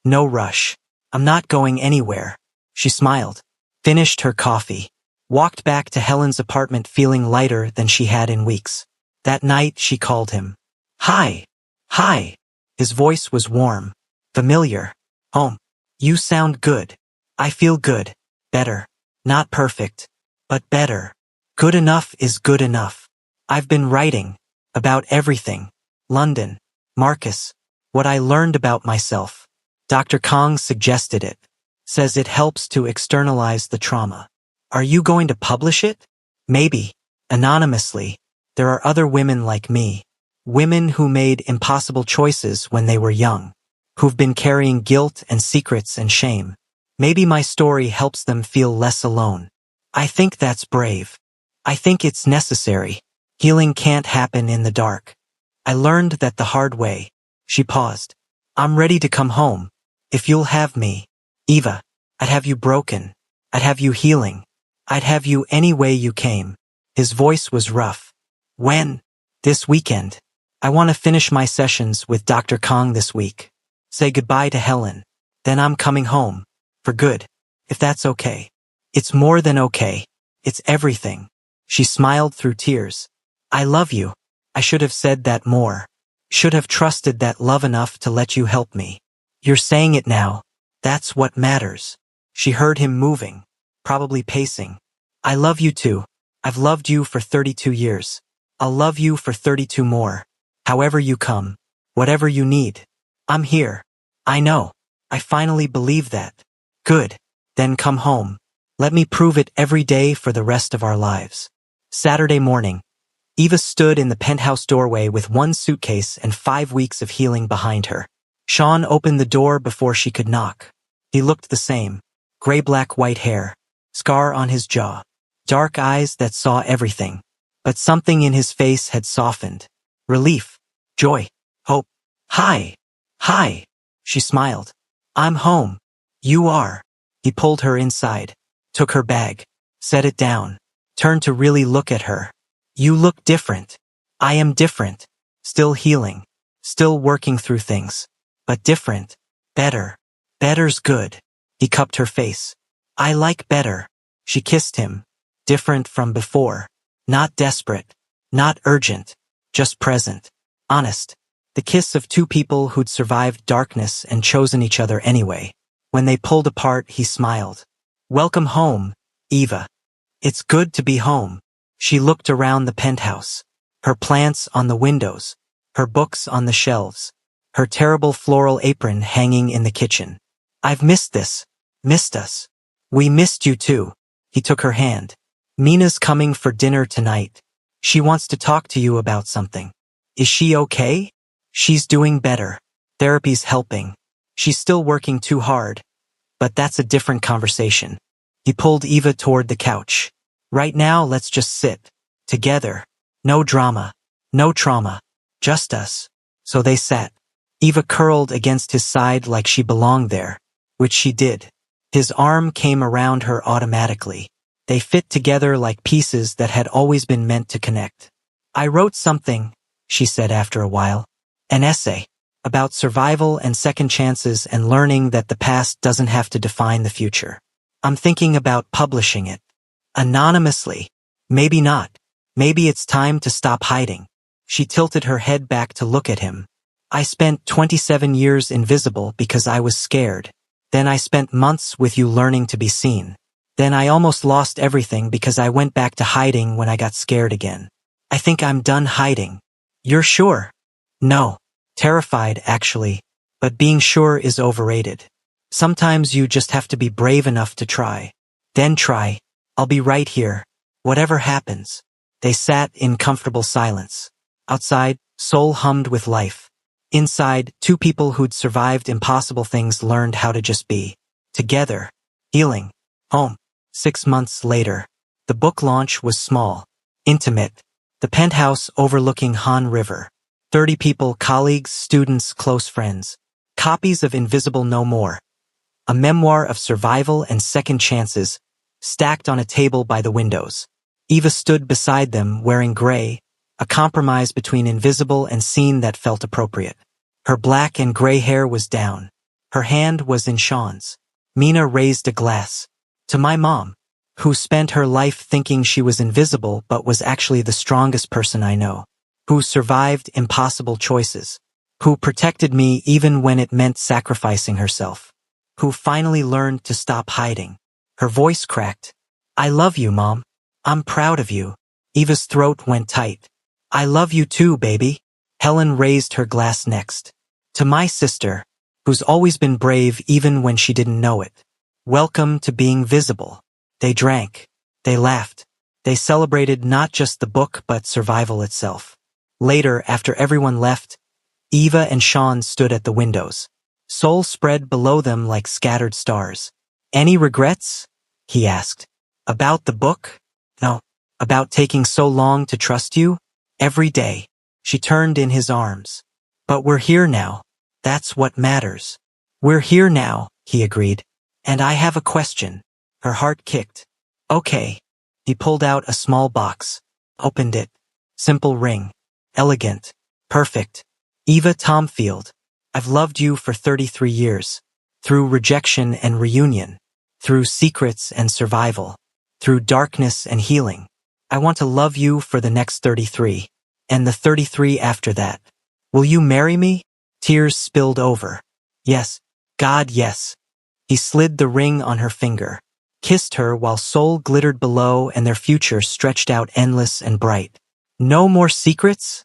No rush. I'm not going anywhere. She smiled. Finished her coffee. Walked back to Helen's apartment feeling lighter than she had in weeks. That night she called him. Hi. Hi. His voice was warm. Familiar. Home. You sound good. I feel good. Better. Not perfect. But better. Good enough is good enough. I've been writing. About everything. London. Marcus. What I learned about myself. Dr. Kong suggested it. Says it helps to externalize the trauma. Are you going to publish it? Maybe. Anonymously. There are other women like me. Women who made impossible choices when they were young. Who've been carrying guilt and secrets and shame. Maybe my story helps them feel less alone. I think that's brave. I think it's necessary. Healing can't happen in the dark. I learned that the hard way. She paused. I'm ready to come home. If you'll have me. Eva, I'd have you broken. I'd have you healing. I'd have you any way you came. His voice was rough. When? This weekend. I want to finish my sessions with Dr. Kong this week. Say goodbye to Helen. Then I'm coming home. For good. If that's okay. It's more than okay. It's everything. She smiled through tears. I love you. I should have said that more. Should have trusted that love enough to let you help me. You're saying it now. That's what matters. She heard him moving. Probably pacing. I love you too. I've loved you for 32 years. I'll love you for 32 more. However you come. Whatever you need. I'm here. I know. I finally believe that. Good. Then come home. Let me prove it every day for the rest of our lives. Saturday morning. Eva stood in the penthouse doorway with one suitcase and 5 weeks of healing behind her. Sean opened the door before she could knock. He looked the same. Gray-black-white hair. Scar on his jaw. Dark eyes that saw everything. But something in his face had softened. Relief. Joy. Hope. Hi. Hi. She smiled. I'm home. You are. He pulled her inside. Took her bag. Set it down. Turned to really look at her. You look different. I am different. Still healing. Still working through things. But different. Better. Better's good. He cupped her face. I like better. She kissed him. Different from before. Not desperate. Not urgent. Just present. Honest. The kiss of two people who'd survived darkness and chosen each other anyway. When they pulled apart, he smiled. Welcome home, Eva. It's good to be home. She looked around the penthouse. Her plants on the windows. Her books on the shelves. Her terrible floral apron hanging in the kitchen. I've missed this. Missed us. We missed you too. He took her hand. Mina's coming for dinner tonight. She wants to talk to you about something. Is she okay? She's doing better. Therapy's helping. She's still working too hard. But that's a different conversation. He pulled Eva toward the couch. Right now, let's just sit. Together. No drama. No trauma. Just us. So they sat. Eva curled against his side like she belonged there. Which she did. His arm came around her automatically. They fit together like pieces that had always been meant to connect. I wrote something, she said after a while. An essay. About survival and second chances and learning that the past doesn't have to define the future. I'm thinking about publishing it. Anonymously. Maybe not. Maybe it's time to stop hiding. She tilted her head back to look at him. I spent 27 years invisible because I was scared. Then I spent months with you learning to be seen. Then I almost lost everything because I went back to hiding when I got scared again. I think I'm done hiding. You're sure? No. Terrified, actually. But being sure is overrated. Sometimes you just have to be brave enough to try. Then try. I'll be right here. Whatever happens. They sat in comfortable silence. Outside, Seoul hummed with life. Inside, two people who'd survived impossible things learned how to just be. Together. Healing. Home. 6 months later. The book launch was small. Intimate. The penthouse overlooking Han River. 30 people, colleagues, students, close friends. Copies of Invisible No More. A memoir of survival and second chances, stacked on a table by the windows. Eva stood beside them wearing gray, a compromise between invisible and seen that felt appropriate. Her black and gray hair was down. Her hand was in Sean's. Mina raised a glass. To my mom, who spent her life thinking she was invisible but was actually the strongest person I know. Who survived impossible choices. Who protected me even when it meant sacrificing herself. Who finally learned to stop hiding. Her voice cracked. I love you, Mom. I'm proud of you. Eva's throat went tight. I love you too, baby. Helen raised her glass next. To my sister, who's always been brave even when she didn't know it. Welcome to being visible. They drank. They laughed. They celebrated not just the book but survival itself. Later, after everyone left, Eva and Sean stood at the windows. Seoul spread below them like scattered stars. Any regrets? He asked. About the book? No. About taking so long to trust you? Every day. She turned in his arms. But we're here now. That's what matters. We're here now, he agreed. And I have a question. Her heart kicked. Okay. He pulled out a small box. Opened it. Simple ring. Elegant. Perfect. Eva Tomfield. I've loved you for 33 years. Through rejection and reunion. Through secrets and survival. Through darkness and healing. I want to love you for the next 33. And the 33 after that. Will you marry me? Tears spilled over. Yes. God, yes. He slid the ring on her finger. Kissed her while Seoul glittered below and their future stretched out endless and bright. No more secrets?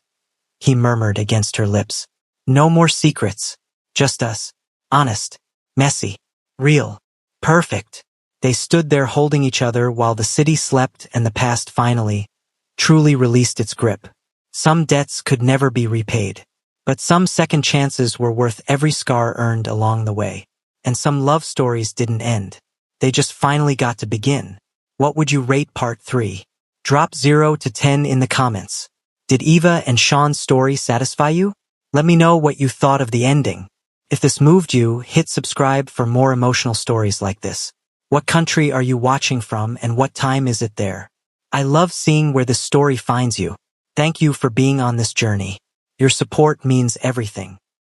He murmured against her lips. No more secrets. Just us. Honest. Messy. Real. Perfect. They stood there holding each other while the city slept and the past finally, truly released its grip. Some debts could never be repaid. But some second chances were worth every scar earned along the way. And some love stories didn't end. They just finally got to begin. What would you rate part 3? Drop 0 to 10 in the comments. Did Eva and Sean's story satisfy you? Let me know what you thought of the ending. If this moved you, hit subscribe for more emotional stories like this. What country are you watching from and what time is it there? I love seeing where this story finds you. Thank you for being on this journey. Your support means everything.